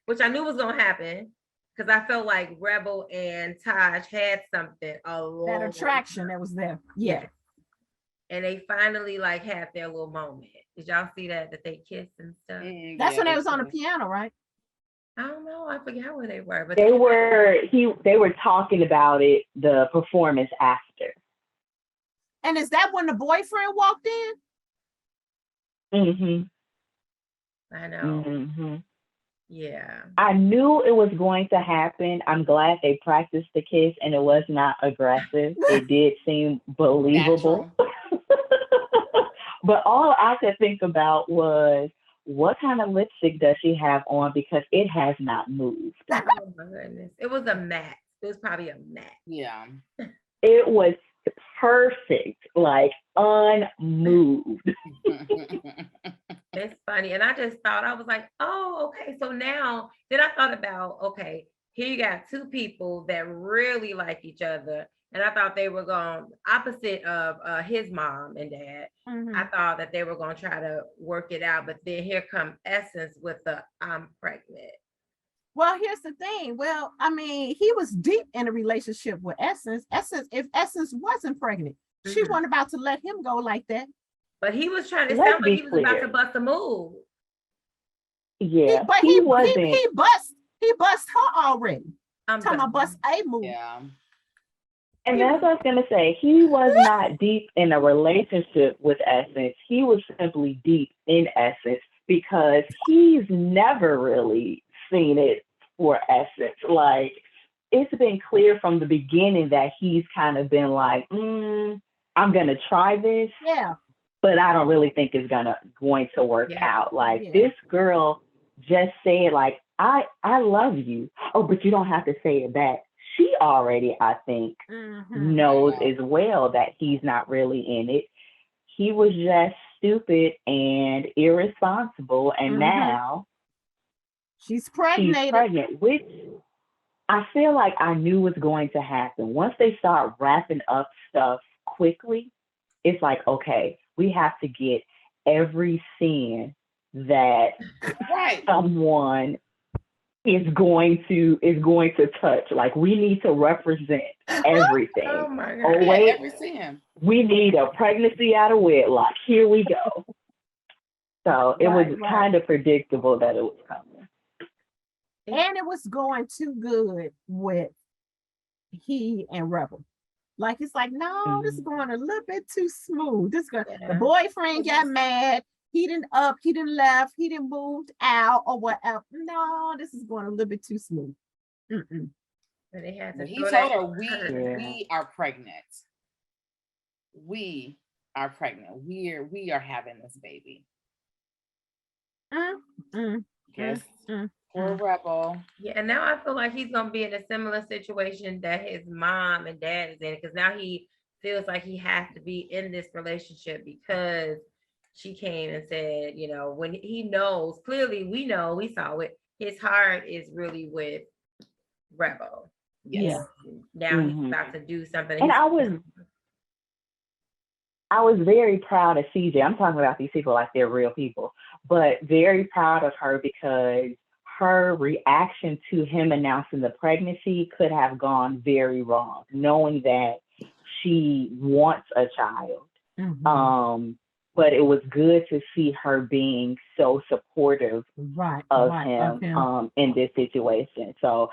which I knew was gonna happen because I felt like Rebel and Taj had something that attraction that was there. Yeah. And they finally like had their little moment. Did y'all see that they kissed and stuff? That's when they was on the piano, right? I don't know. I forgot where they were, but they were talking about it, the performance after. And is that when the boyfriend walked in? Mm-hmm. I know. Mm-hmm. Yeah. I knew it was going to happen. I'm glad they practiced the kiss and it was not aggressive. It did seem believable. But all I could think about was, what kind of lipstick does she have on? Because it has not moved. Oh my goodness. It was a matte. It was probably a matte. Yeah. It was perfect, like unmoved. It's funny. And I just thought, I was like, oh, okay. So now, then I thought about, okay, here you got two people that really like each other. And I thought they were going opposite of his mom and dad. Mm-hmm. I thought that they were going to try to work it out. But then here come Essence with the I'm pregnant. Well, here's the thing. Well, I mean, he was deep in a relationship with Essence. If Essence wasn't pregnant, she wasn't about to let him go like that. But he was trying to sound like he was about to bust a move. Yeah, he bust her already. I'm talking about bust a move. Yeah. And that's what I was gonna say. He was not deep in a relationship with Essence. He was simply deep in Essence because he's never really seen it for Essence. Like, it's been clear from the beginning that he's kind of been like, I'm gonna try this. Yeah. But I don't really think it's going to work out. Like, this girl just said, like, I love you. Oh, but you don't have to say it back. She already, I think, knows as well that he's not really in it. He was just stupid and irresponsible, and now she's pregnant, which I feel like I knew was going to happen. Once they start wrapping up stuff quickly, it's like, okay, we have to get every scene that someone is going to touch. Like, we need to represent everything. Oh my God. Oh wait, every scene. We need a pregnancy out of wedlock. Here we go. So it was kind of predictable that it was coming. And it was going too good with he and Rebel. Like, it's like, no, this is going a little bit too smooth. The boyfriend got mad. He didn't left, he didn't moved out or whatever. No, this is going a little bit too smooth. But they had to he told her, we are pregnant. We are pregnant. We are having this baby. Yes. Poor Rebel. Yeah, and now I feel like he's gonna be in a similar situation that his mom and dad is in, because now he feels like he has to be in this relationship because she came and said, you know, when he knows, clearly we know, we saw it, his heart is really with Rebel. Yes. Now he's about to do something. And I was very proud of CJ. I'm talking about these people like they're real people, but very proud of her because her reaction to him announcing the pregnancy could have gone very wrong, knowing that she wants a child. But it was good to see her being so supportive of him in this situation. So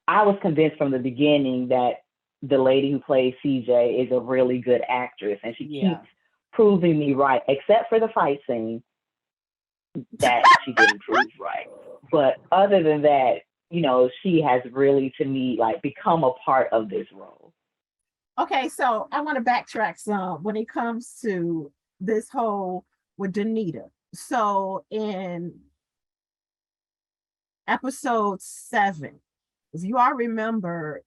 I was convinced from the beginning that the lady who plays CJ is a really good actress, and she keeps proving me right, except for the fight scene that she didn't prove right. But other than that, you know, she has really, to me, like, become a part of this role. Okay, so I want to backtrack some when it comes to this whole with Danita. So in episode 7. If you all remember,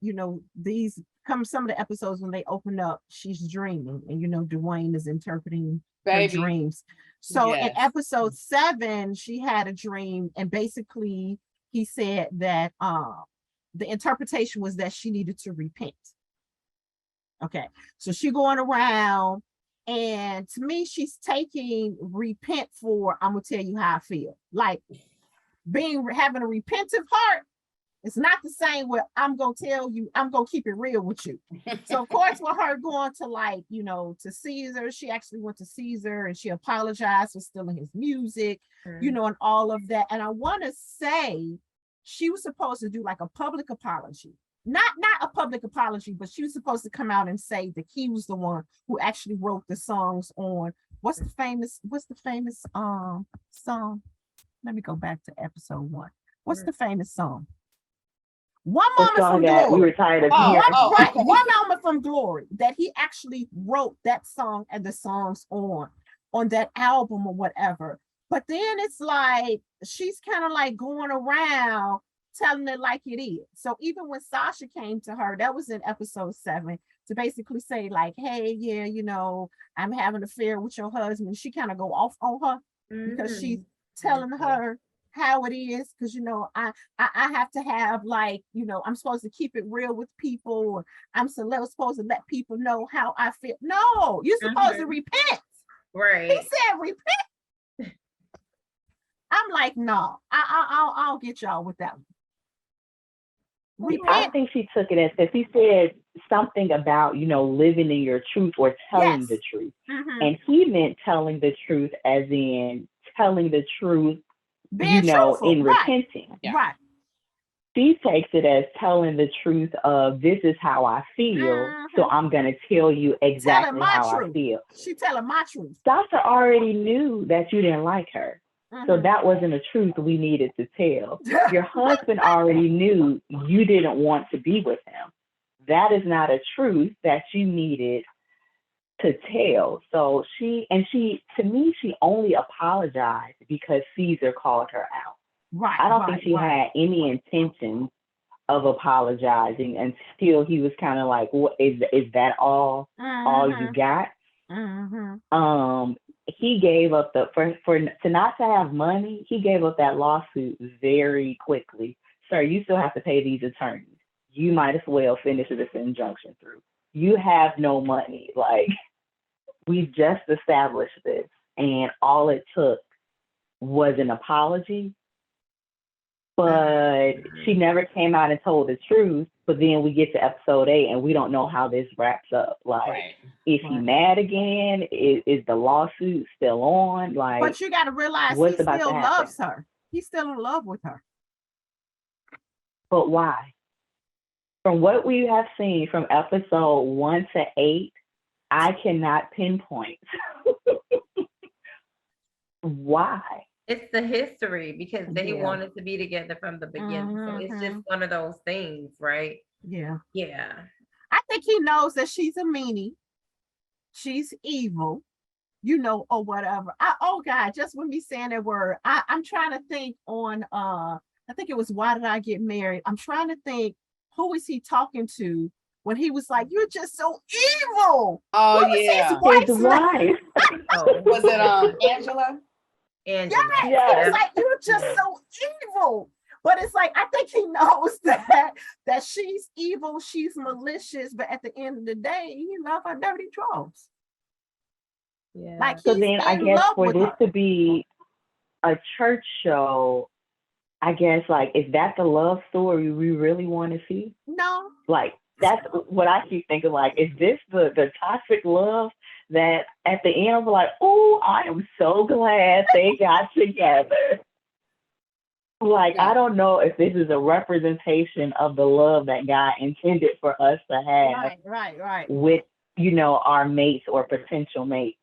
these come some of the episodes when they open up, she's dreaming, and Dwayne is interpreting her dreams. So in episode 7, she had a dream, and basically he said that the interpretation was that she needed to repent. Okay, so she going around, and to me, she's taking repent for, I'm gonna tell you how I feel. Like having a repentive heart, it's not the same where I'm gonna tell you, I'm gonna keep it real with you. So of course, with her going to to Caesar, she actually went to Caesar and she apologized for stealing his music, and all of that. And I want to say she was supposed to do like a public apology. Not a public apology, but she was supposed to come out and say that he was the one who actually wrote the songs on what's the famous song? Let me go back to episode 1. What's the famous song? One Moment from Glory. We were tired of hearing. Right. One Moment from Glory. That he actually wrote that song and the songs on that album or whatever. But then it's like she's kind of like going around telling it like it is. So even when Sasha came to her, that was in episode 7, to basically say like, hey, yeah, I'm having an affair with your husband. She kind of go off on her because she's telling her how it is, because I have to have like, I'm supposed to keep it real with people, or I'm supposed to let people know how I feel. No, you're supposed to repent. Right. He said repent. I'm like, no, I'll get y'all with that one. Repent. I think she took it as, because he said something about, living in your truth or telling the truth. And he meant telling the truth as in telling the truth, being truthful, in repenting. Right. She takes it as telling the truth of, this is how I feel, so I'm going to tell you exactly how I feel. She telling my truth. Sasha already knew that you didn't like her. So that wasn't a truth we needed to tell. Your husband already knew you didn't want to be with him. That is not a truth that you needed to tell. So she only apologized because Caesar called her out. Right. I don't think she had any intention of apologizing until he was kind of like, "What is that all you got?" He gave up to not to have money. He gave up that lawsuit very quickly. Sir, you still have to pay these attorneys. You might as well finish this injunction through. You have no money. Like, we just established this, and all it took was an apology. But she never came out and told the truth. But then we get to episode 8 and we don't know how this wraps up. Like, is he mad again? Is the lawsuit still on? Like, but you got to realize he still loves her. He's still in love with her. But why? From what we have seen from episode 1 to 8, I cannot pinpoint why. It's the history, because they wanted to be together from the beginning. So it's just one of those things, right? Yeah. Yeah. I think he knows that she's a meanie. She's evil, or whatever. God, just when me saying that word, I'm trying to think on, I think it was Why Did I Get Married? I'm trying to think, who is he talking to when he was like, you're just so evil? Oh, yeah. His wife. Was it Angela? Yes. He was like, you're just so evil. But it's like, I think he knows that she's evil, she's malicious, but at the end of the day, he loves her dirty draws. Yeah. Like, so then I guess for this to be a church show, I guess, like, is that the love story we really want to see? No. Like, that's what I keep thinking. Like, is this the toxic love that at the end I'm like, oh, I am so glad they got together. Like, I don't know if this is a representation of the love that God intended for us to have right. with, our mates or potential mates.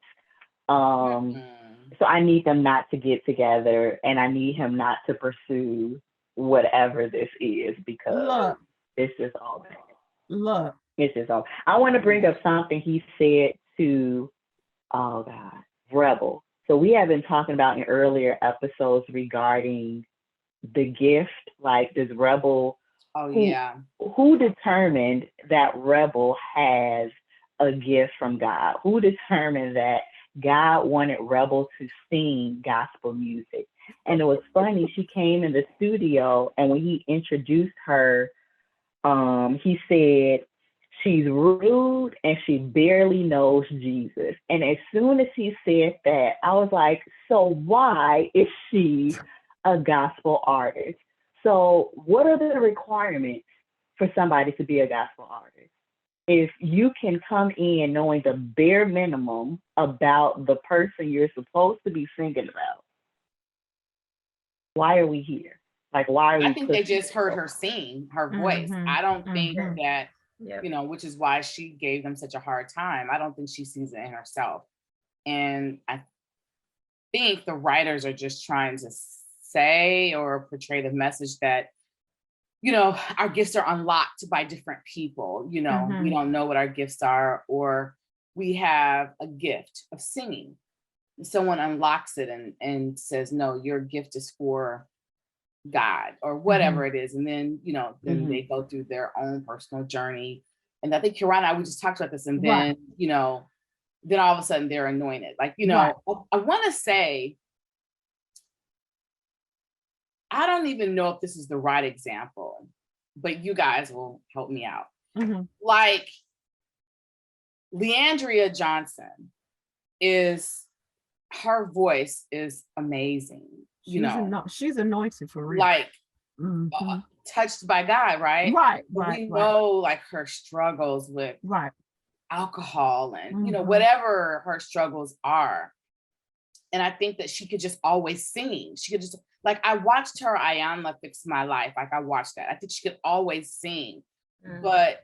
So I need them not to get together, and I need him not to pursue whatever this is, because it's just all bad. Look. It's just all. I want to bring up something he said to, Rebel. So we have been talking about in earlier episodes regarding the gift? Like, does Rebel, Oh who, yeah. who determined that Rebel has a gift from God? Who determined that God wanted Rebel to sing gospel music? And it was funny, she came in the studio, and when he introduced her, he said, she's rude and she barely knows Jesus. And as soon as he said that, I was like, so why is she a gospel artist? So what are the requirements for somebody to be a gospel artist? If you can come in knowing the bare minimum about the person you're supposed to be singing about, why are we here? Like, why are we? I think they just heard her sing her voice. I don't think that, Yep. you know, which is why she gave them such a hard time. I don't think she sees it in herself. And I think the writers are just trying to say or portray the message that, you know, our gifts are unlocked by different people. You know, we don't know what our gifts are, or we have a gift of singing. Someone unlocks it and says, no, your gift is for God or whatever it is. And then, you know, then they go through their own personal journey. And I think Tjuana, we just talked about this. And then, you know, then all of a sudden they're anointed. Like, you know, I want to say, I don't even know if this is the right example, but you guys will help me out. Like, Leandria Johnson her voice is amazing. She's anointed for real. Like, touched by God, right? We know like her struggles with alcohol and, you know, whatever her struggles are. And I think that she could just always sing. She could just, like, I watched her Ayanla Fix My Life. Like, I watched that. I think she could always sing, but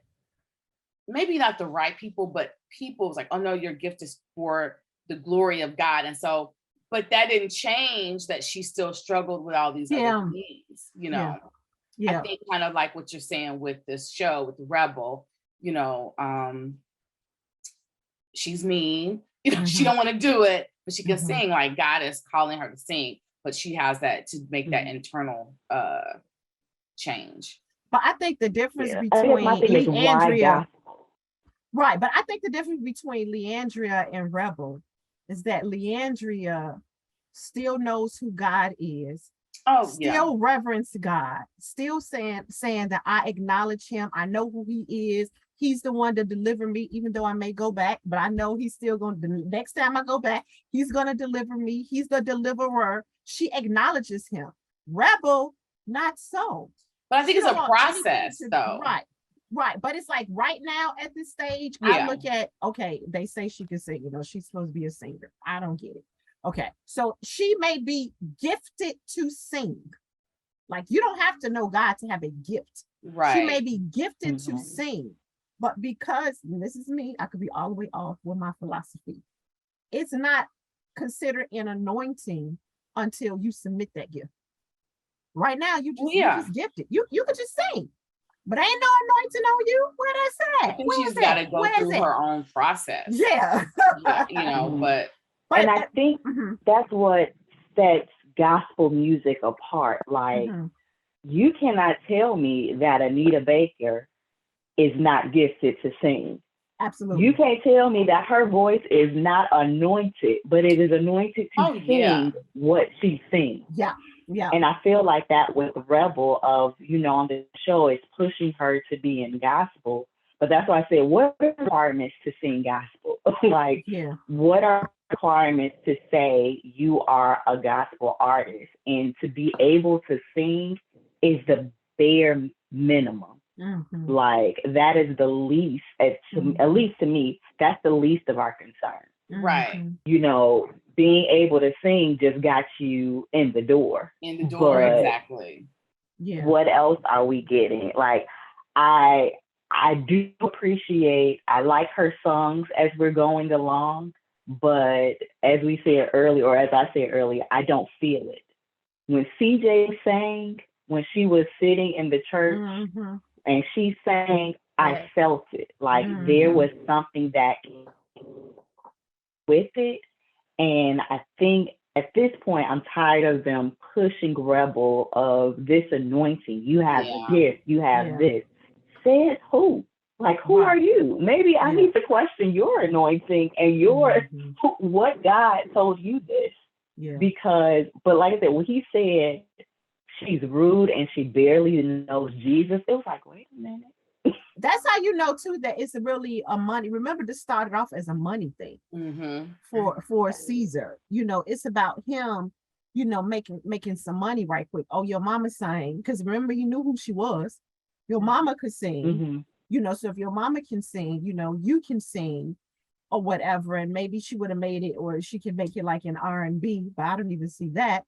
maybe not the right people, but people was like, oh no, your gift is for the glory of God. And so, but that didn't change that she still struggled with all these other things, you know? I think kind of like what you're saying with this show, with the Rebel, you know, she's mean, you know, she don't want to do it, but she can sing. Like, God is calling her to sing, but she has that to make that internal change. But I think the difference between Leandria, but I think the difference between Leandria and Rebel is that Leandria still knows who God is, still reverence God, still saying that I acknowledge him. I know who he is. He's the one to deliver me, even though I may go back, but I know he's still going to, next time I go back, he's going to deliver me. He's the deliverer. She acknowledges him. Rebel, not so. But I think it's a process, though. Right. But it's like right now at this stage, I look at, okay, they say she can sing, you know, she's supposed to be a singer. I don't get it. Okay. So she may be gifted to sing. Like, you don't have to know God to have a gift. Right. She may be gifted to sing, but because, and this is me, I could be all the way off with my philosophy. It's not considered an anointing until you submit that gift. Right now, you just gifted. You could just sing. But ain't no anointing on you. Where that's at? I think she's got to go through her own process. Yeah. You know, but and I think that's what sets gospel music apart. Like, you cannot tell me that Anita Baker is not gifted to sing. Absolutely. You can't tell me that her voice is not anointed, but it is anointed to sing what she sings. Yeah. Yeah. And I feel like that with Rebel of, you know, on the show, it's pushing her to be in gospel. But that's why I said, what are the requirements to sing gospel? Like, what are the requirements to say you are a gospel artist? And to be able to sing is the bare minimum. Like, that is the least, at least to me, that's the least of our concern. Right. You know, being able to sing just got you in the door. Exactly. Yeah. What else are we getting? Like, I do appreciate, I like her songs as we're going along, but as we said earlier, or as I said earlier, I don't feel it. When CJ sang, when she was sitting in the church and she sang, I felt it. Like, there was something that with it. And I think at this point, I'm tired of them pushing Rebel of this anointing. You have this, you have this. Says who? Like, who are you? Maybe I need to question your anointing and what God told you this. Yeah. Because, but like I said, when he said she's rude and she barely knows Jesus, it was like, wait a minute. That's how you know too that it's really a money. Remember, this started off as a money thing for Caesar. You know, it's about him, you know, making some money right quick. Oh, your mama sang, because remember, you knew who she was. Your mama could sing, you know. So if your mama can sing, you know, you can sing or whatever, and maybe she would have made it, or she can make it like an R&B. But I don't even see that.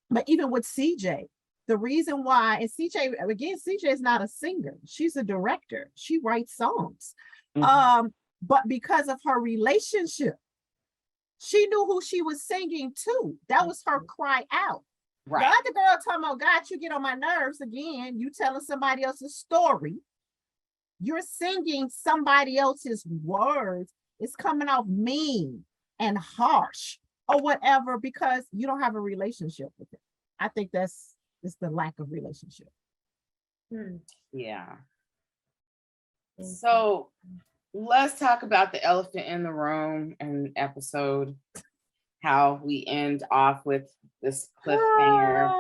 But even with CJ. The reason why, and CJ is not a singer. She's a director. She writes songs. But because of her relationship, she knew who she was singing to. That was her cry out. Right. The other girl talking about, God, you get on my nerves again. You telling somebody else's story. You're singing somebody else's words. It's coming off mean and harsh or whatever because you don't have a relationship with it. I think it's the lack of relationship. Yeah. So let's talk about the elephant in the room and episode, how we end off with this cliffhanger.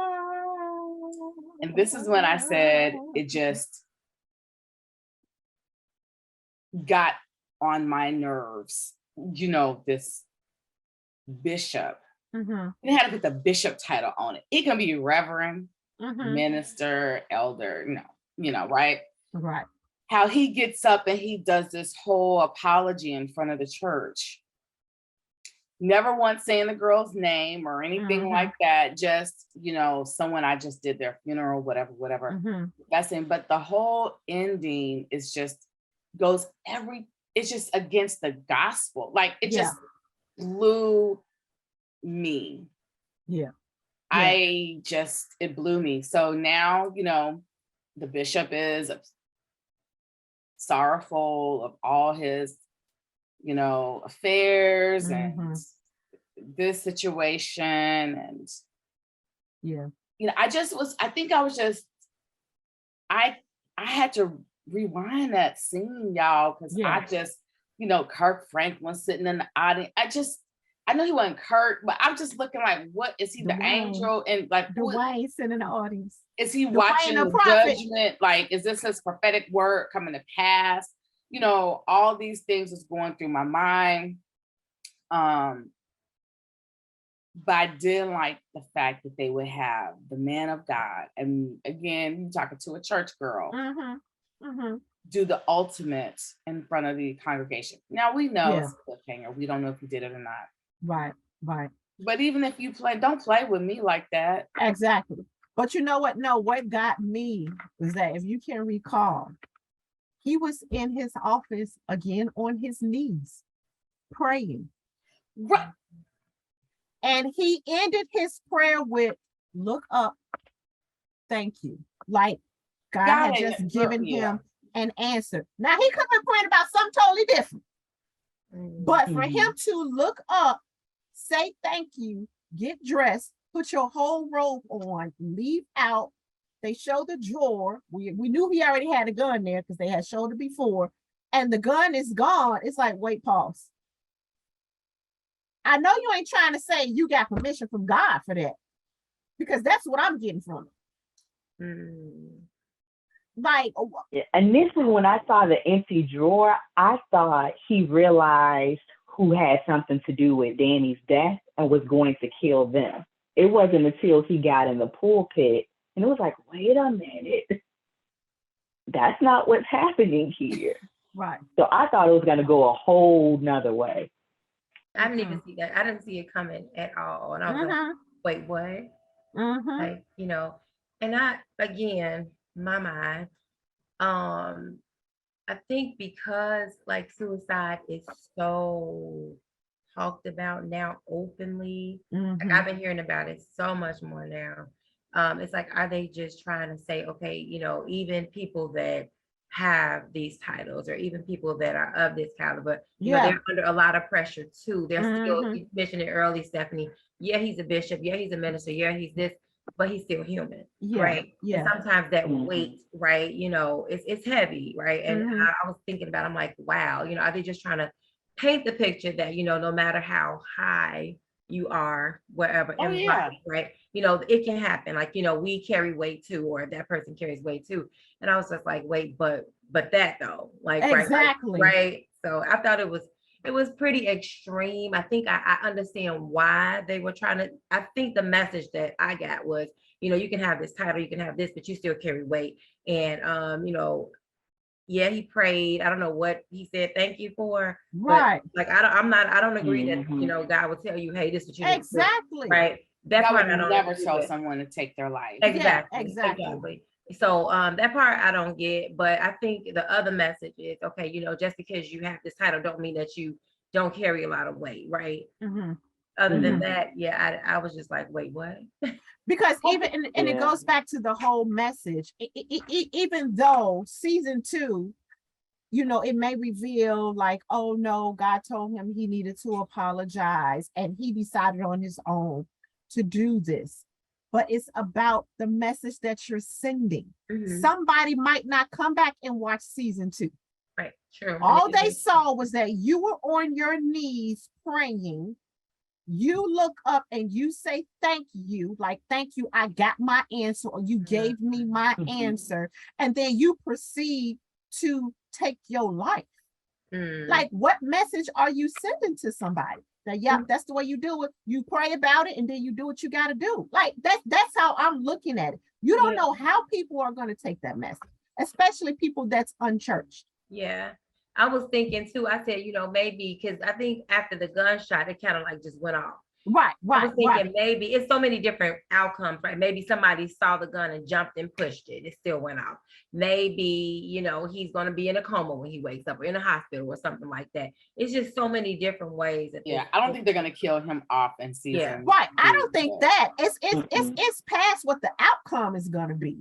And this is when I said it just got on my nerves. You know, this bishop. It had to put the bishop title on it. It can be reverend, minister, elder, you know, right? Right. How he gets up and he does this whole apology in front of the church. Never once saying the girl's name or anything like that. Just, you know, someone I just did their funeral, whatever. That's it. But the whole ending is just it's just against the gospel. Like it just blew me. It blew me. So now, you know, the bishop is sorrowful of all his, you know, affairs and this situation. And you know, I had to rewind that scene, y'all, because I just, you know, Kirk Franklin sitting in the audience. I know he wasn't Kurt, but I'm just looking like, what is he, the angel? And like, Dwayne sitting in the audience. Is he watching the judgment? Like, is this his prophetic word coming to pass? You know, all these things was going through my mind. But I did like the fact that they would have the man of God. And again, you're talking to a church girl. Do the ultimate in front of the congregation. Now we know it's a cliffhanger. We don't know if he did it or not. Right. But even if you don't play with me like that. Exactly. But you know what? No, what got me was that if you can recall, he was in his office again on his knees, praying. Right. And he ended his prayer with, look up, thank you. Like God had just given him an answer. Now he could have been praying about something totally different. But for him to look up, say thank you, get dressed, put your whole robe on, leave out. They show the drawer. We knew he already had a gun there because they had showed it before. And the gun is gone. It's like, wait, pause. I know you ain't trying to say you got permission from God for that. Because that's what I'm getting from it. Like, initially when I saw the empty drawer, I thought he realized who had something to do with Danny's death and was going to kill them. It wasn't until he got in the pulpit and it was like, wait a minute, that's not what's happening here. Right. So I thought it was going to go a whole nother way. I didn't even see that. I didn't see it coming at all. And I was like, wait, what? Like, you know, and my mind, I think because like suicide is so talked about now openly, like I've been hearing about it so much more now. It's like, are they just trying to say, okay, you know, even people that have these titles, or even people that are of this caliber, you know, they're under a lot of pressure too. They're still, you mentioned it early, Stefanie. Yeah, he's a bishop. Yeah, he's a minister. Yeah, he's this, but he's still human, right? And sometimes that weight, right, you know, it's heavy, right? And I was thinking about, I'm like, wow, you know, are they just trying to paint the picture that, you know, no matter how high you are, wherever in life, right? You know, it can happen. Like, you know, we carry weight too, or that person carries weight too. And I was just like, wait, but that though, like, exactly. Right. So I thought it was pretty extreme. I think I understand why they were trying to, I think the message that I got was, you know, you can have this title, you can have this, but you still carry weight. And, you know, yeah, he prayed. I don't know what he said thank you for. Right. But, like, I don't agree that, you know, God will tell you, hey, this is what you need to do. Right. That part I don't never tell someone to take their life. Exactly. So that part I don't get, but I think the other message is, okay, you know, just because you have this title don't mean that you don't carry a lot of weight, right? Other than that, yeah, I was just like, wait, what? Because even, and it goes back to the whole message, even though season 2, you know, it may reveal like, oh no, God told him he needed to apologize and he decided on his own to do this. But it's about the message that you're sending. Somebody might not come back and watch season 2. Right, true. All they saw was that you were on your knees praying. You look up and you say, thank you, like, thank you, I got my answer, or you gave me my answer. And then you proceed to take your life. Like, what message are you sending to somebody? That, that's the way you do it. You pray about it and then you do what you got to do. Like, that's how I'm looking at it. You don't know how people are going to take that message, especially people that's unchurched. Yeah. I was thinking too, I said, you know, maybe because I think after the gunshot, it kind of like just went off. Right. I was thinking maybe it's so many different outcomes, right? Maybe somebody saw the gun and jumped and pushed it. It still went off. Maybe, you know, he's going to be in a coma when he wakes up, or in a hospital or something like that. It's just so many different ways. I don't think they're going to kill him off in season. Right. I don't think that. It's past what the outcome is going to be.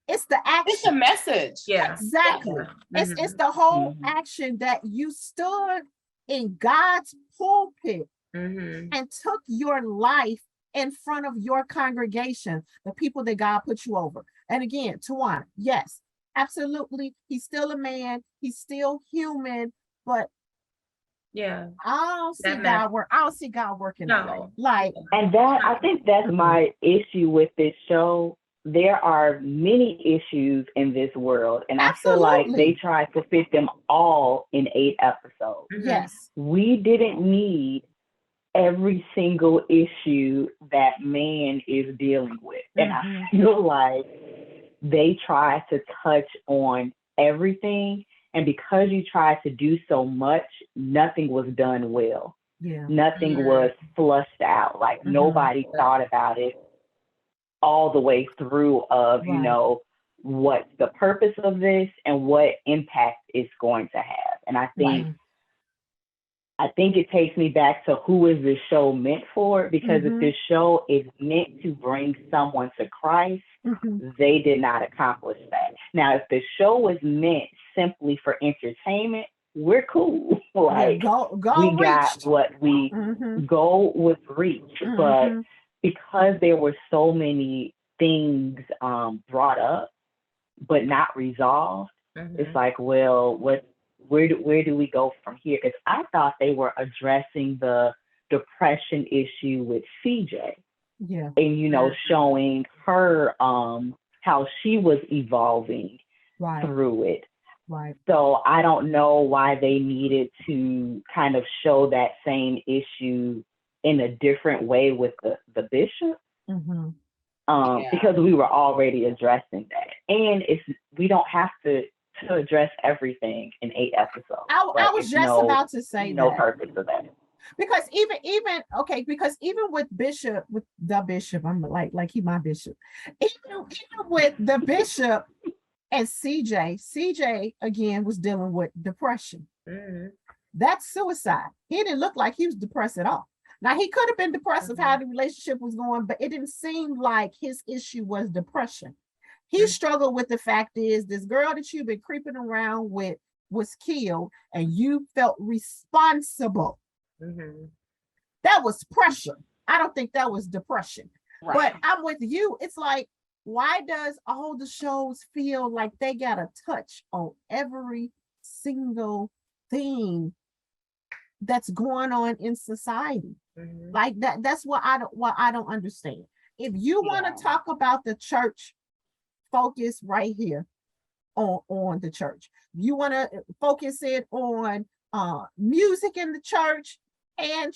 It's the action. It's the message. Exactly. It's the whole action that you stood in God's pulpit and took your life in front of your congregation, the people that God put you over. And again, Tjuana, yes, absolutely. He's still a man. He's still human, but I don't see God work. I don't see God working that way. Like, and that, I think that's my issue with this show. There are many issues in this world, and I feel like they tried to fit them all in 8 episodes. Yes. We didn't need every single issue that man is dealing with. And I feel like they tried to touch on everything, and because you tried to do so much, nothing was done well. Nothing was flushed out. Like, nobody thought about it all the way through of, you know, what's the purpose of this and what impact it's going to have. And I think it takes me back to who is this show meant for? Because if this show is meant to bring someone to Christ, they did not accomplish that. Now, if the show was meant simply for entertainment, we're cool. Like, we got what we goal was reached. But because there were so many things brought up, but not resolved, it's like, well, where do we go from here? Because I thought they were addressing the depression issue with CJ. And, you know, showing her how she was evolving through it. So I don't know why they needed to kind of show that same issue in a different way with the bishop, because we were already addressing that. And we don't have to address everything in 8 episodes. I was just about to say no purpose for that. Because even with the bishop, I'm like he my bishop. Even with the bishop and CJ again was dealing with depression. That's suicide. He didn't look like he was depressed at all. Now, he could have been depressed of how the relationship was going, but it didn't seem like his issue was depression. He struggled with the fact is this girl that you've been creeping around with was killed and you felt responsible. That was pressure. I don't think that was depression. Right. But I'm with you. It's like, why does all the shows feel like they got a touch on every single thing that's going on in society? Like that's what I don't understand. If you want to talk about the church, focus right here on the church. You want to focus it on music in the church and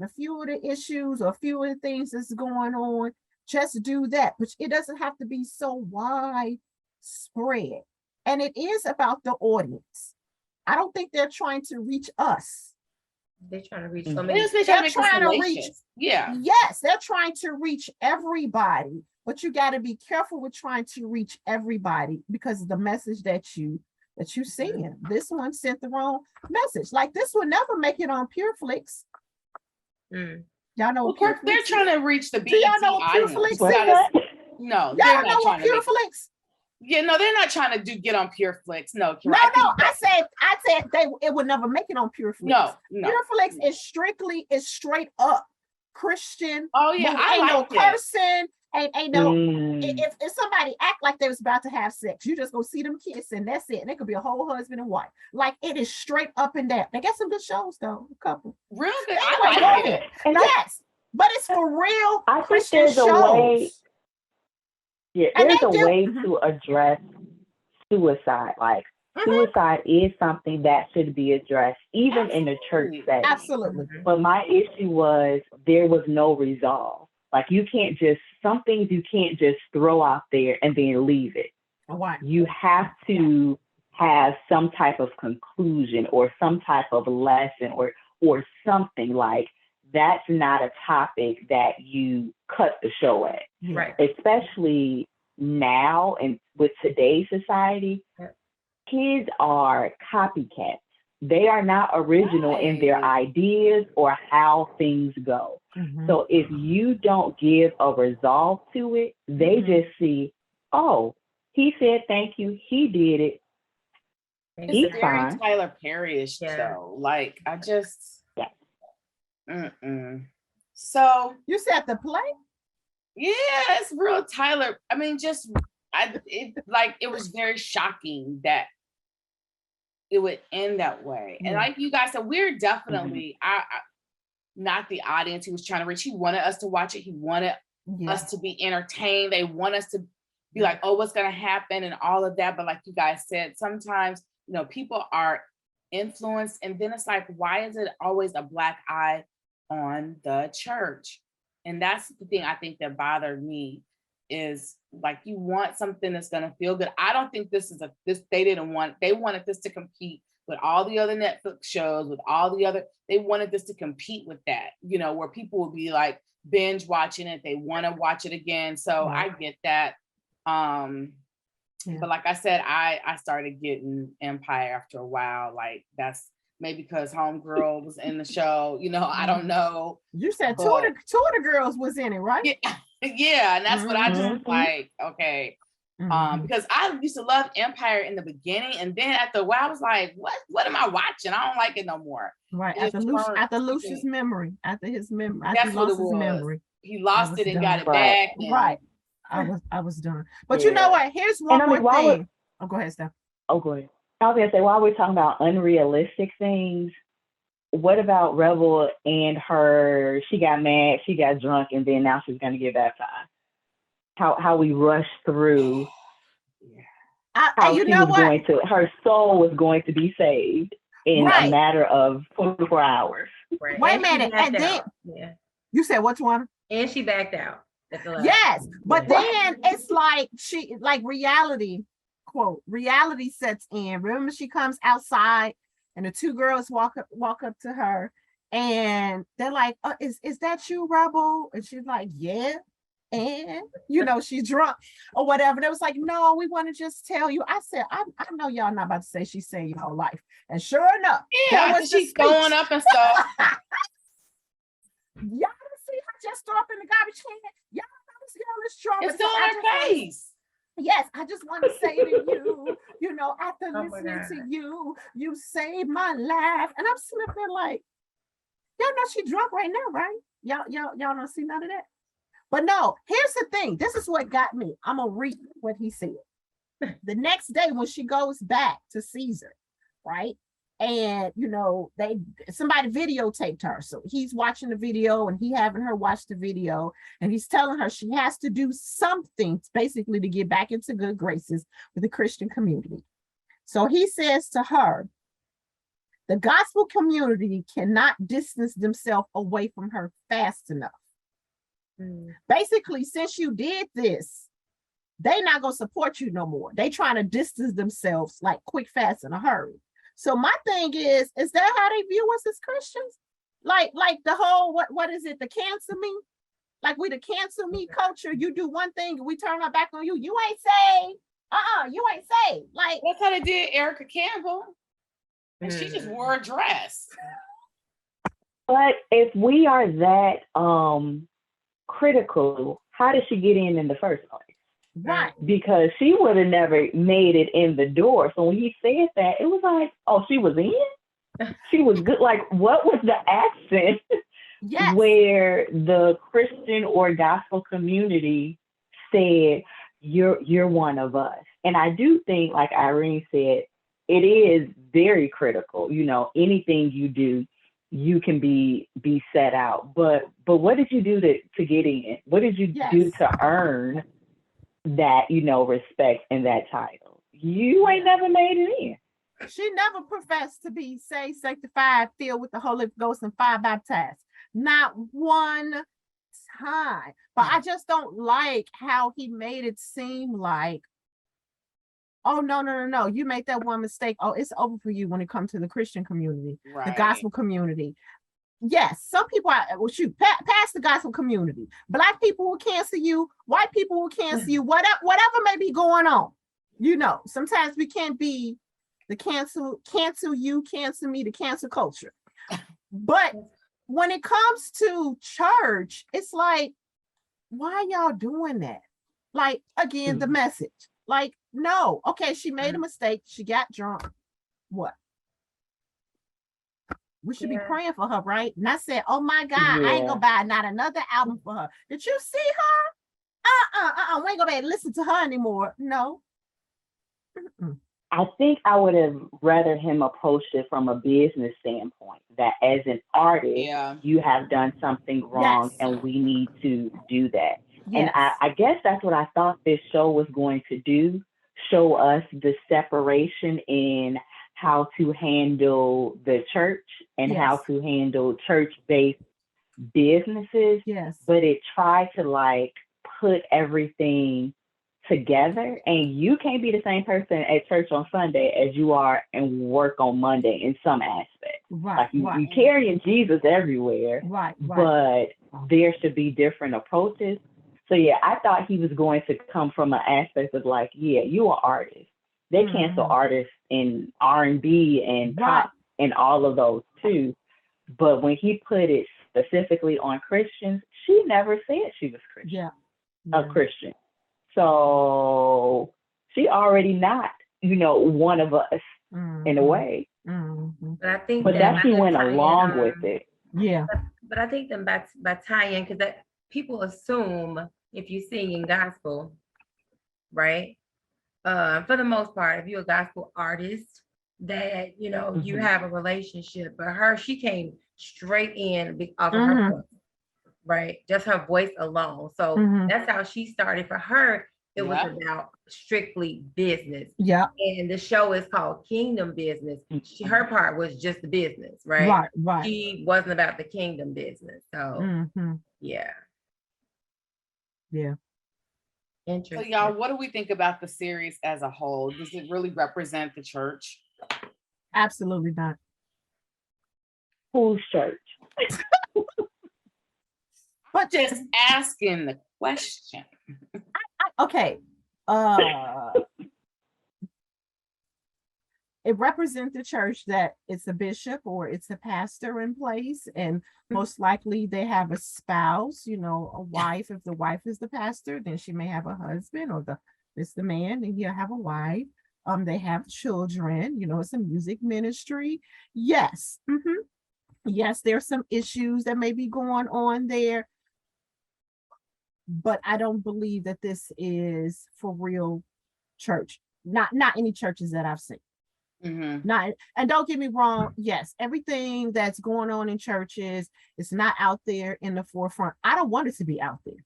a few of the issues or a few of the things that's going on. Just do that, but it doesn't have to be so widespread. And it is about the audience. I don't think they're trying to reach us. They're trying to reach so many. They're trying to reach. Yeah. Yes, they're trying to reach everybody, but you got to be careful with trying to reach everybody because of the message that you send. This one sent the wrong message. Like this will never make it on PureFlix. Y'all know well, they're trying to reach the BET. Do y'all know what PureFlix is? No, y'all know what PureFlix. Yeah, no, they're not trying to get on PureFlix. No, I said it would never make it on PureFlix. No. PureFlix is straight up Christian. Oh yeah, I ain't like no cursing. Ain't no. If somebody act like they was about to have sex, you just go see them kissing. That's it. And it could be a whole husband and wife. Like it is straight up and down. They got some good shows though. A couple. Real good. I like it. And yes, but it's for real Christian shows. There's a way to address suicide. Like suicide is something that should be addressed, even in the church setting. Absolutely. But my issue was there was no resolve. Like some things you can't just throw out there and then leave it. Why? You have to have some type of conclusion or some type of lesson or something. Like that's not a topic that you cut the show at. Right. Especially now and with today's society, kids are copycats. They are not original in their ideas or how things go. So if you don't give a resolve to it, they just see, oh, he said thank you, he did it. It's very fine. Tyler Perry-ish show. Like I just So you said the play? Yeah, it's real Tyler. I mean, it was very shocking that it would end that way. And like you guys said, we're definitely not the audience he was trying to reach. He wanted us to watch it. He wanted us to be entertained. They want us to be like, oh, what's going to happen and all of that. But like you guys said, sometimes, people are influenced. And then it's like, why is it always a black eye on the church? And that's the thing I think that bothered me is like, you want something that's going to feel good. I don't think they wanted this to compete with all the other Netflix shows, with all the other, they wanted this to compete with that, where people would be like binge watching it. They want to watch it again. So I get that. But like I said, I started getting Empire after a while. Like that's maybe because Homegirl was in the show, I don't know. You said two of the girls was in it, right? Yeah, and that's what I just like, okay. Because I used to love Empire in the beginning, and then after a while I was like, what am I watching? I don't like it no more. Right, after Lucius memory, after his memory, that's what it was. Memory. He lost it and got it back. Right. I was done. But you know what? Here's one more thing. Go ahead, Steph. Oh, go ahead. I was gonna say, while we're talking about unrealistic things, what about Rebel and her? She got mad, she got drunk, and then now she's gonna get baptized. How we rushed through. Her soul was going to be saved in a matter of 24 hours. Right. Wait a minute, and then you said which one? And she backed out. Yes, but then it's like reality, quote, reality sets in. Remember, she comes outside and the two girls walk up to her and they're like, is that you, Rebel? And she's like, yeah. And she's drunk or whatever. They was like, no, we want to just tell you. I said, I know y'all not about to say she saved your whole life. And sure enough, she's going up and stuff. Y'all didn't see her just throw up in the garbage can. Y'all know this girl is drunk. It's still in her face. Yes, I just want to say to you, after Oh my listening to God. you, you saved my life. And I'm sitting up there like, y'all know she drunk right now, right? Y'all don't see none of that. But no, here's the thing. This is what got me. I'm gonna read what he said. The next day when she goes back to Caesar, right? And somebody videotaped her. So he's watching the video and he having her watch the video, and he's telling her she has to do something basically to get back into good graces with the Christian community. So he says to her, the gospel community cannot distance themselves away from her fast enough. Basically, since you did this, they not gonna support you no more. They trying to distance themselves like quick, fast, in a hurry. So my thing is that how they view us as Christians? Like the whole what is it? The cancel me? Like we the cancel me culture. You do one thing and we turn our back on you. You ain't saved. You ain't saved. Like that's how they did Erica Campbell, and she just wore a dress. But if we are that critical, how did she get in the first place? Right. Because she would have never made it in the door. So when he said that, it was like, oh, she was in? She was good. Like, what was the accent? Yes. Where the Christian or gospel community said, you're one of us. And I do think, like Irene said, it is very critical. Anything you do, you can be set out. But what did you do to get in? What did you do to earn that, respect and that title? You ain't never made it in. She never professed to be saved, sanctified, filled with the Holy Ghost, and fire baptized. Not one time. But I just don't like how he made it seem like, oh, no. You made that one mistake. Oh, it's over for you when it comes to the Christian community, right. The gospel community. Yes, some people past the gospel community. Black people will cancel you. White people will cancel you. Whatever may be going on. Sometimes we can't be the cancel you, cancel me, the cancel culture. But when it comes to church, it's like, why y'all doing that? Like, again, the message. Like, no, okay, she made a mistake. She got drunk. What? We should be praying for her, right? And I said, oh my God, I ain't gonna buy not another album for her. Did you see her? We ain't gonna be able to listen to her anymore. No. I think I would have rather him approach it from a business standpoint, that as an artist, you have done something wrong and we need to do that. And I guess that's what I thought this show was going to do, show us the separation in how to handle the church and how to handle church-based businesses. Yes. But it tried to put everything together, and you can't be the same person at church on Sunday as you are and work on Monday in some aspect. Right. You carrying Jesus everywhere. Right. But there should be different approaches. So I thought he was going to come from an aspect of you are artist. They cancel artists in R&B and pop and all of those too. But when he put it specifically on Christians, she never said she was Christian. A Christian. So she already not, one of us in a way. But I think that she went along with it. Yeah. But I think them by tying, because people assume if you're singing gospel, right? For the most part, if you're a gospel artist, that you have a relationship. But she came straight in off of her voice, right? Just her voice alone. So that's how she started. For her, it was about strictly business. Yeah. And the show is called Kingdom Business. Her part was just the business, right? Right. She wasn't about the kingdom business. So yeah. Interesting. So y'all, what do we think about the series as a whole? Does it really represent the church? Absolutely not. Whose church? But just asking the question. Okay. It represents the church that it's a bishop or it's a pastor in place, and most likely they have a spouse, a wife. If the wife is the pastor, then she may have a husband, or the It's the man, and he'll have a wife. They have children. It's a music ministry. Yes. Yes, there's some issues that may be going on there, but I don't believe that this is for real church. Not any churches that I've seen. Not, and don't get me wrong, yes, everything that's going on in churches is not out there in the forefront. I don't want it to be out there.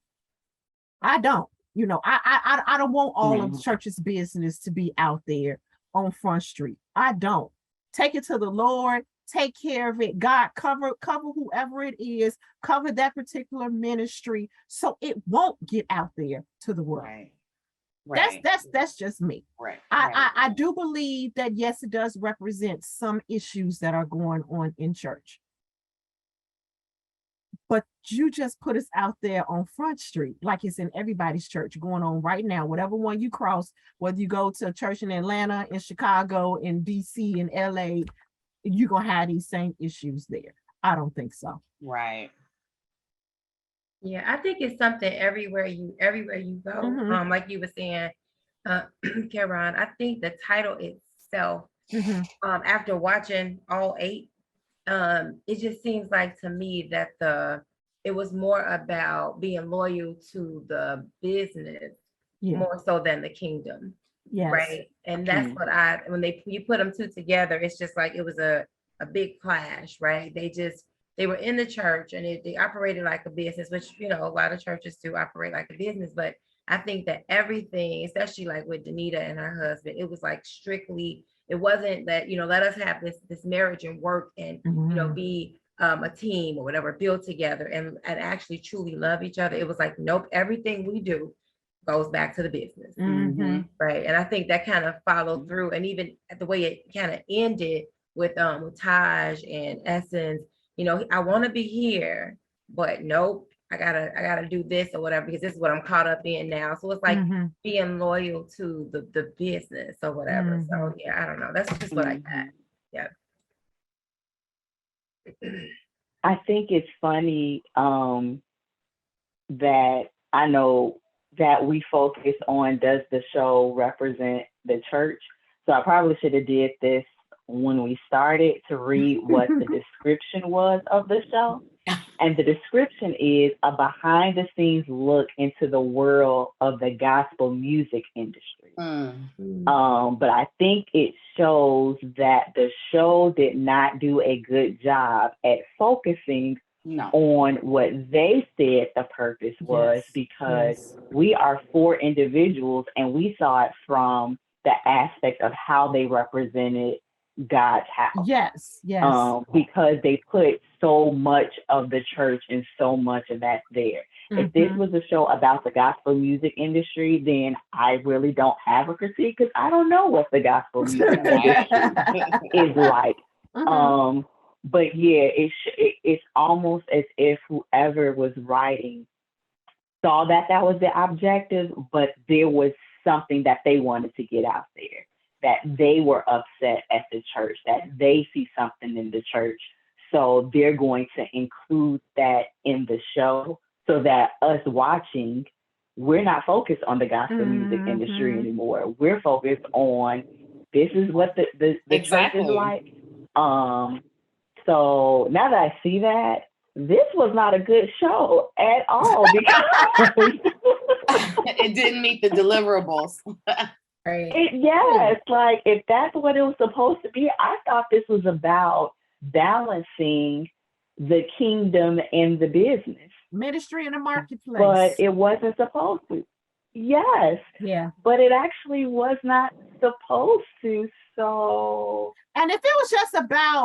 I don't. I don't want all of the church's business to be out there on Front Street. I don't. Take it to the Lord. Take care of it. God, cover whoever it is, cover that particular ministry so it won't get out there to the world. Right. That's just me. Right. I do believe that, yes, it does represent some issues that are going on in church. But you just put us out there on Front Street like it's in everybody's church going on right now. Whatever one you cross, whether you go to a church in Atlanta, in Chicago, in DC, in LA, you're going to have these same issues there. I don't think so. Right. Yeah, I think it's something everywhere you go. Like you were saying, Karen, I think the title itself, after watching all 8, it just seems like to me that it was more about being loyal to the business more so than the kingdom. Yes. Right. And that's what when you put them two together, it's just like it was a big clash, right? They were in the church and they operated like a business, which, a lot of churches do operate like a business. But I think that everything, especially like with Danita and her husband, it was like strictly, it wasn't that, let us have this marriage and work and, be a team or whatever, build together and actually truly love each other. It was like, nope, everything we do goes back to the business. Right. And I think that kind of followed through. And even the way it kind of ended with Taj and Essence, I want to be here, but nope, I gotta do this or whatever, because this is what I'm caught up in now. So it's like being loyal to the business or whatever. So yeah, I don't know. That's just what I got. Yeah. I think it's funny that I know that we focus on, does the show represent the church? So I probably should have did this when we started to read what the description was of the show. And the description is a behind the scenes look into the world of the gospel music industry. But I think it shows that the show did not do a good job at focusing on what they said the purpose was, because we are 4 individuals and we saw it from the aspect of how they represented God's house. Yes. Because they put so much of the church and so much of that there. If this was a show about the gospel music industry, then I really don't have a critique, because I don't know what the gospel music industry is like. But yeah, it's almost as if whoever was writing saw that was the objective, but there was something that they wanted to get out there, that they were upset at the church, that they see something in the church. So they're going to include that in the show so that us watching, we're not focused on the gospel music industry anymore. We're focused on, this is what the church is like. So now that I see that, this was not a good show at all, because it didn't meet the deliverables. Yes, like if that's what it was supposed to be, I thought this was about balancing the kingdom and the business. Ministry in the marketplace. But it wasn't supposed to. Yes. Yeah. But it actually was not supposed to. So. And if it was just about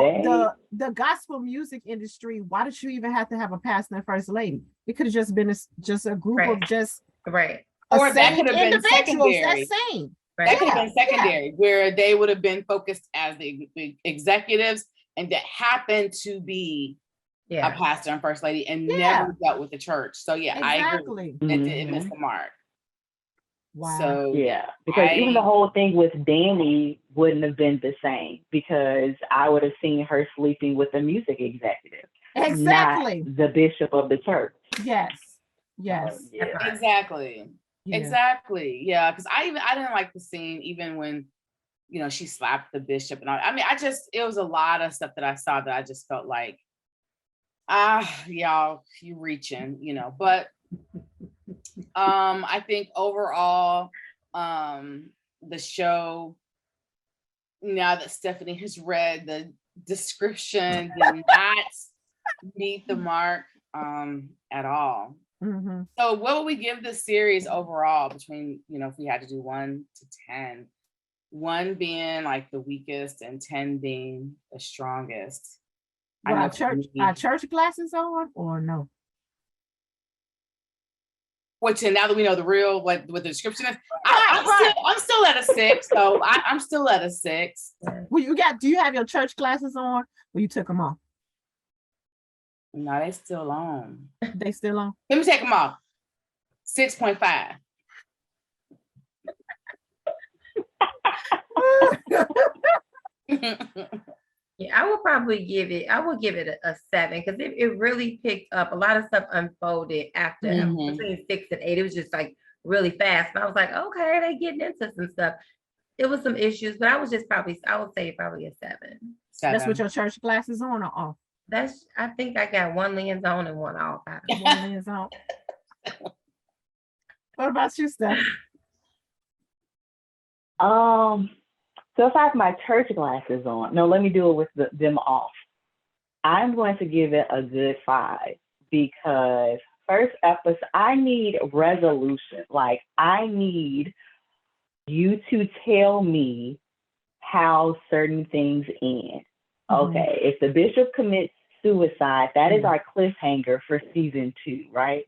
the gospel music industry, why did you even have to have a pastor and first lady? It could have just been a group of just or that could have been secondary. That same. That could have been secondary, where they would have been focused as the executives, and that happened to be a pastor and first lady, and never dealt with the church. So I agree. It didn't miss the mark. Wow. So because even the whole thing with Danny wouldn't have been the same, because I would have seen her sleeping with the music executive, exactly, not the bishop of the church. Yes. Exactly. Yeah. Exactly. Yeah. Because I didn't like the scene even when, she slapped the bishop and all. I mean, it was a lot of stuff that I saw that I just felt like, y'all, you reaching, but I think overall, the show, now that Stefanie has read the description, did not meet the mark at all. Mm-hmm. So what would we give this series overall between, if we had to do 1 to 10, 1 being like the weakest and 10 being the strongest? Well, our church glasses on or no? Which, and now that we know the real, what the description is, I'm still at a 6. So I'm still at a 6. Well, do you have your church glasses on or you took them off? No, they still on. They still on? Let me take them off. 6.5. Yeah, I would give it a 7 because it really picked up. A lot of stuff unfolded after between 6 and 8. It was just like really fast. But I was like, okay, they getting into some stuff. It was some issues, but I would say probably a 7. That's with your church glasses on or off? I think I got one lens on and one off. One lens on. What about you, Steph? So if I have my church glasses on, no, let me do it with them off. I'm going to give it a good 5 because first episode, I need resolution. Like, I need you to tell me how certain things end. Okay, if the bishop commits suicide, that is our cliffhanger for season 2, right?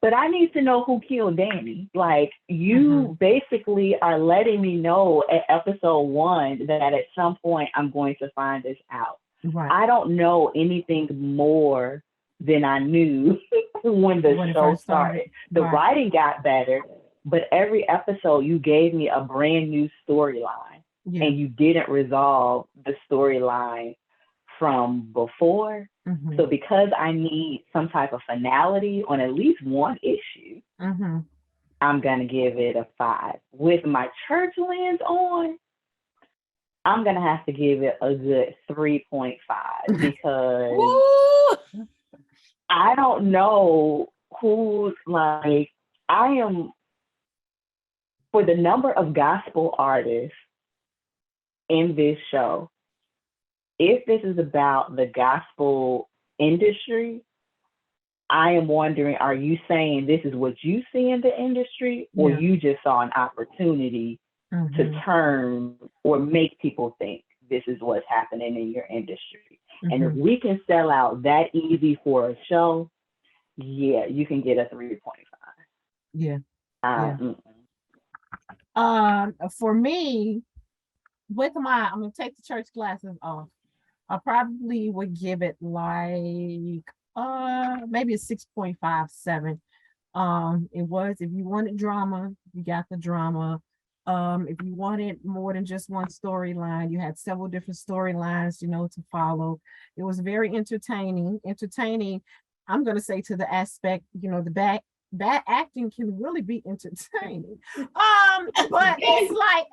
But I need to know who killed Danny. Like, you basically are letting me know at episode 1 that at some point I'm going to find this out. Right. I don't know anything more than I knew when the show started. The writing got better, but every episode you gave me a brand new storyline, and you didn't resolve the storyline from before. So because I need some type of finality on at least one issue, I'm going to give it a 5. With my church lens on, I'm going to have to give it a good 3.5 because I don't know who's like, for the number of gospel artists in this show, if this is about the gospel industry, I am wondering, are you saying this is what you see in the industry, or you just saw an opportunity to turn or make people think this is what's happening in your industry? And if we can sell out that easy for a show, you can get a 3.5. For me, I'm gonna take the church glasses off. I probably would give it like maybe a 6.57. It was, if you wanted drama, you got the drama. If you wanted more than just one storyline, you had several different storylines, to follow. It was very entertaining. I'm gonna say, to the aspect, the bad acting can really be entertaining. But it's like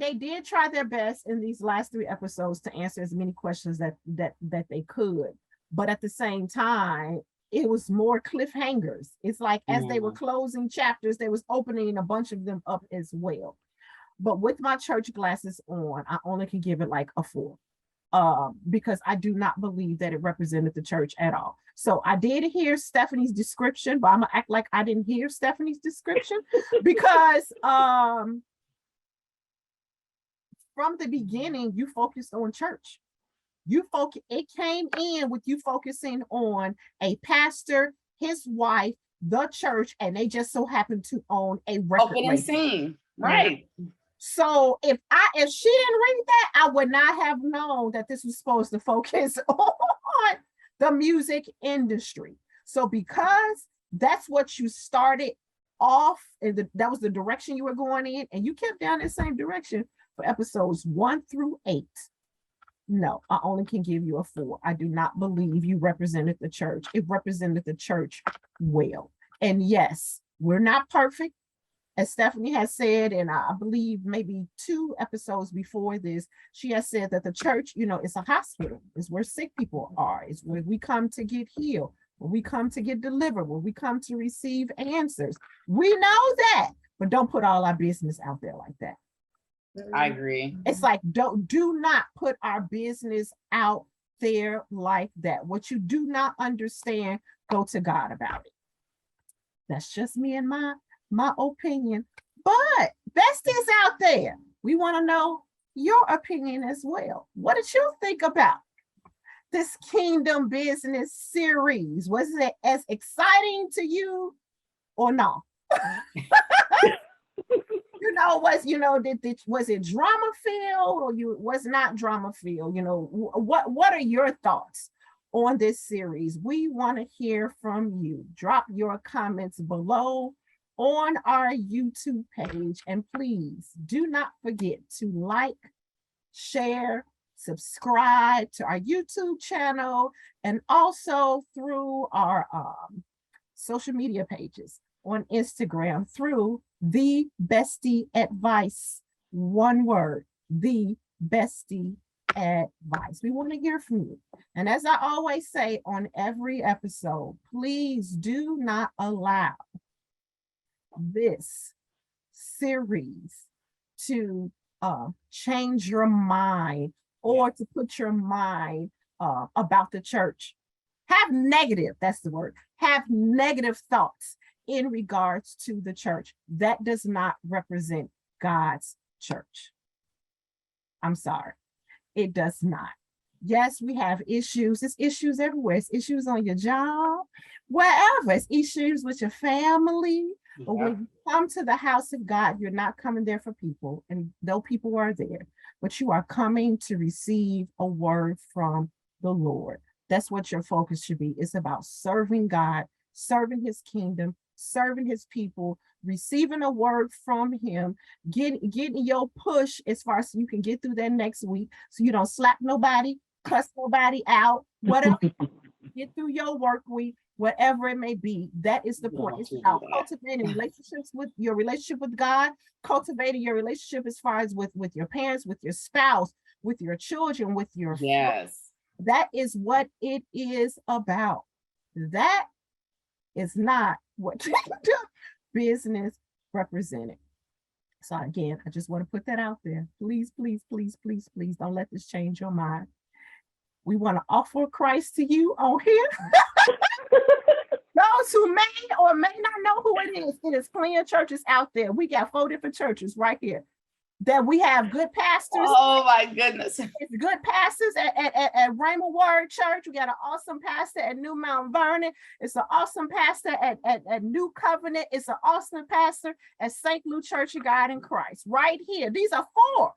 they did try their best in these last 3 episodes to answer as many questions that they could, but at the same time it was more cliffhangers. It's like as they were closing chapters, they was opening a bunch of them up as well. But with my church glasses on, I only can give it like a 4. Because I do not believe that it represented the church at all. So I did hear Stefanie's description, but I'm gonna act like I didn't hear Stefanie's description because from the beginning you focused on church. It came in with you focusing on a pastor, his wife, the church, and they just so happened to own a record opening label. scene, right? So if she didn't read that, I would not have known that this was supposed to focus on the music industry. So because that's what you started off, and that was the direction you were going in, and you kept down that same direction for episodes 1 through 8. No, I only can give you a 4. I do not believe you represented the church. It represented the church well. And yes, we're not perfect. As Stefanie has said, and I believe maybe 2 episodes before this, she has said that the church, it's a hospital. It's where sick people are. It's where we come to get healed, where we come to get delivered, where we come to receive answers. We know that, but don't put all our business out there like that. I agree. It's like, do not put our business out there like that. What you do not understand, go to God about it. That's just me and my opinion. But besties out there, we want to know your opinion as well. What did you think about this Kingdom Business series? Was it as exciting to you or no? Was it drama filled or was not drama filled? What are your thoughts on this series? We want to hear from you. Drop your comments below on our YouTube page, and please do not forget to like, share, subscribe to our YouTube channel, and also through our social media pages on Instagram through the Bestie Advice. One word, the Bestie Advice. We want to hear from you. And as I always say on every episode, please do not allow this series to change your mind or to put your mind about the church. Have negative thoughts in regards to the church. That does not represent God's church. I'm sorry. It does not. Yes, we have issues. It's issues everywhere. It's issues on your job, wherever. It's issues with your family. Yeah. But when you come to the house of God, you're not coming there for people, and though people are there, but you are coming to receive a word from the Lord. That's what your focus should be. It's about serving God, serving his kingdom, serving his people, receiving a word from him, getting your push as far as you can get through that next week, so you don't slap nobody, cuss nobody out, whatever. Get through your work week, whatever it may be. That is the point. It's about cultivating relationships with your relationship with God, cultivating your relationship as far as with your parents, with your spouse, with your children, with your yes. That is what it is about. That is not what Kingdom Business represented. So again, I just want to put that out there. Please, please, please, please, please don't let this change your mind. We want to offer Christ to you on here. Those who may or may not know who it is plenty of churches out there. We got 4 different churches right here that we have good pastors. Oh my goodness. It's good pastors at Rhema Word Church. We got an awesome pastor at New Mount Vernon. It's an awesome pastor at New Covenant. It's an awesome pastor at St. Luke Church of God in Christ. Right here. These are 4.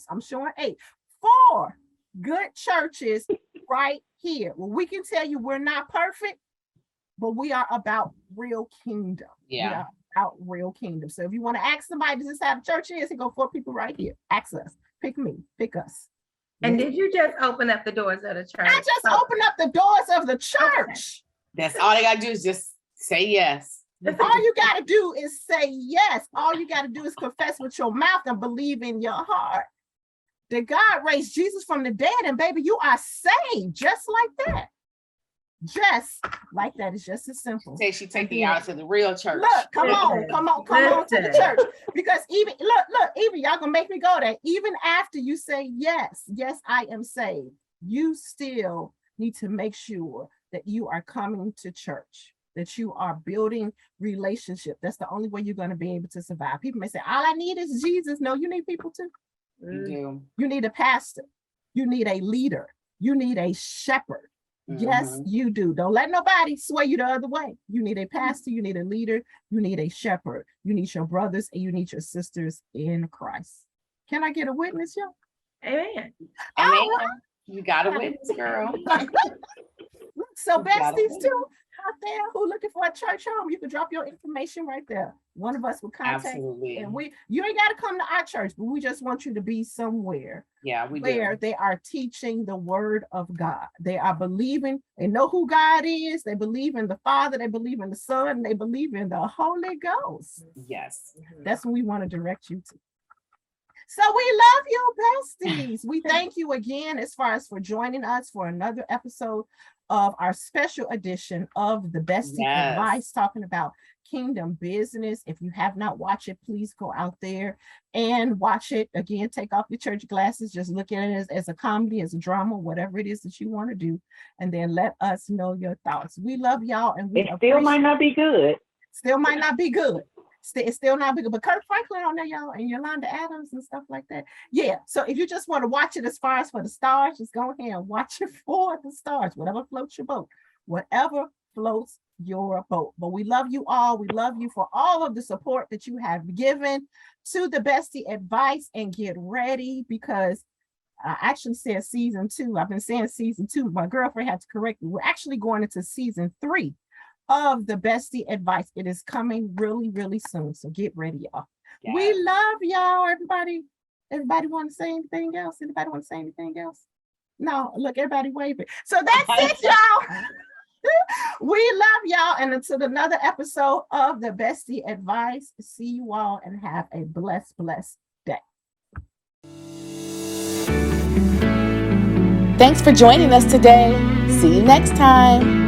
I'm showing 8. 4 good churches right here. Well, we can tell you we're not perfect, but we are about real kingdom. Yeah. We are about real kingdom. So if you want to ask somebody, does this have a church in? Go 4 people right here. Ask us. Pick me. Pick us. And did you just open up the doors of the church? I just opened up the doors of the church. Okay. That's all they got to do is just say yes. All you got to do is say yes. All you got to do is confess with your mouth and believe in your heart that God raised Jesus from the dead, and baby, you are saved just like that. Just like that. It's just as simple. Say she taking you out to the real church. Look, come on to the church. Because even y'all gonna make me go there. Even after you say yes, I am saved, you still need to make sure that you are coming to church, that you are building relationship. That's the only way you're going to be able to survive. People may say, all I need is Jesus. No, you need people too. You do. You need a pastor. You need a leader. You need a shepherd. Yes, you do. Don't let nobody sway you the other way. You need a pastor, you need a leader, you need a shepherd, you need your brothers, and you need your sisters in Christ. Can I get a witness, y'all? Amen. Amen. You got a witness, girl. So besties too, out there who looking for a church home, you can drop your information right there. One of us will contact. Absolutely. And you ain't got to come to our church, but we just want you to be somewhere where they are teaching the word of God. They are believing, they know who God is, they believe in the Father, they believe in the Son, they believe in the Holy Ghost. Yes. That's what we want to direct you to. So we love you, besties. We thank you again as far as for joining us for another episode of our special edition of the Bestie Advice, talking about kingdom business. If you have not watched it, please go out there and watch it. Again, take off your church glasses. Just look at it as a comedy, as a drama, whatever it is that you want to do. And then let us know your thoughts. We love y'all. And it still might not be good. Still might not be good. It's still not big, but Kirk Franklin on there, y'all, and Yolanda Adams and stuff like that. Yeah. So if you just want to watch it as far as for the stars, just go ahead and watch it for the stars. Whatever floats your boat. Whatever floats your boat. But we love you all. We love you for all of the support that you have given to the Bestie Advice, and get ready, because I actually said season 2. I've been saying season 2. My girlfriend had to correct me. We're actually going into season 3 of the Bestie Advice. It is coming really, really soon. So get ready, y'all. Yes. We love y'all, everybody. Everybody want to say anything else? Anybody want to say anything else? No, look, everybody waving. So that's it, y'all. We love y'all. And until another episode of the Bestie Advice, see you all and have a blessed day. Thanks for joining us today. See you next time.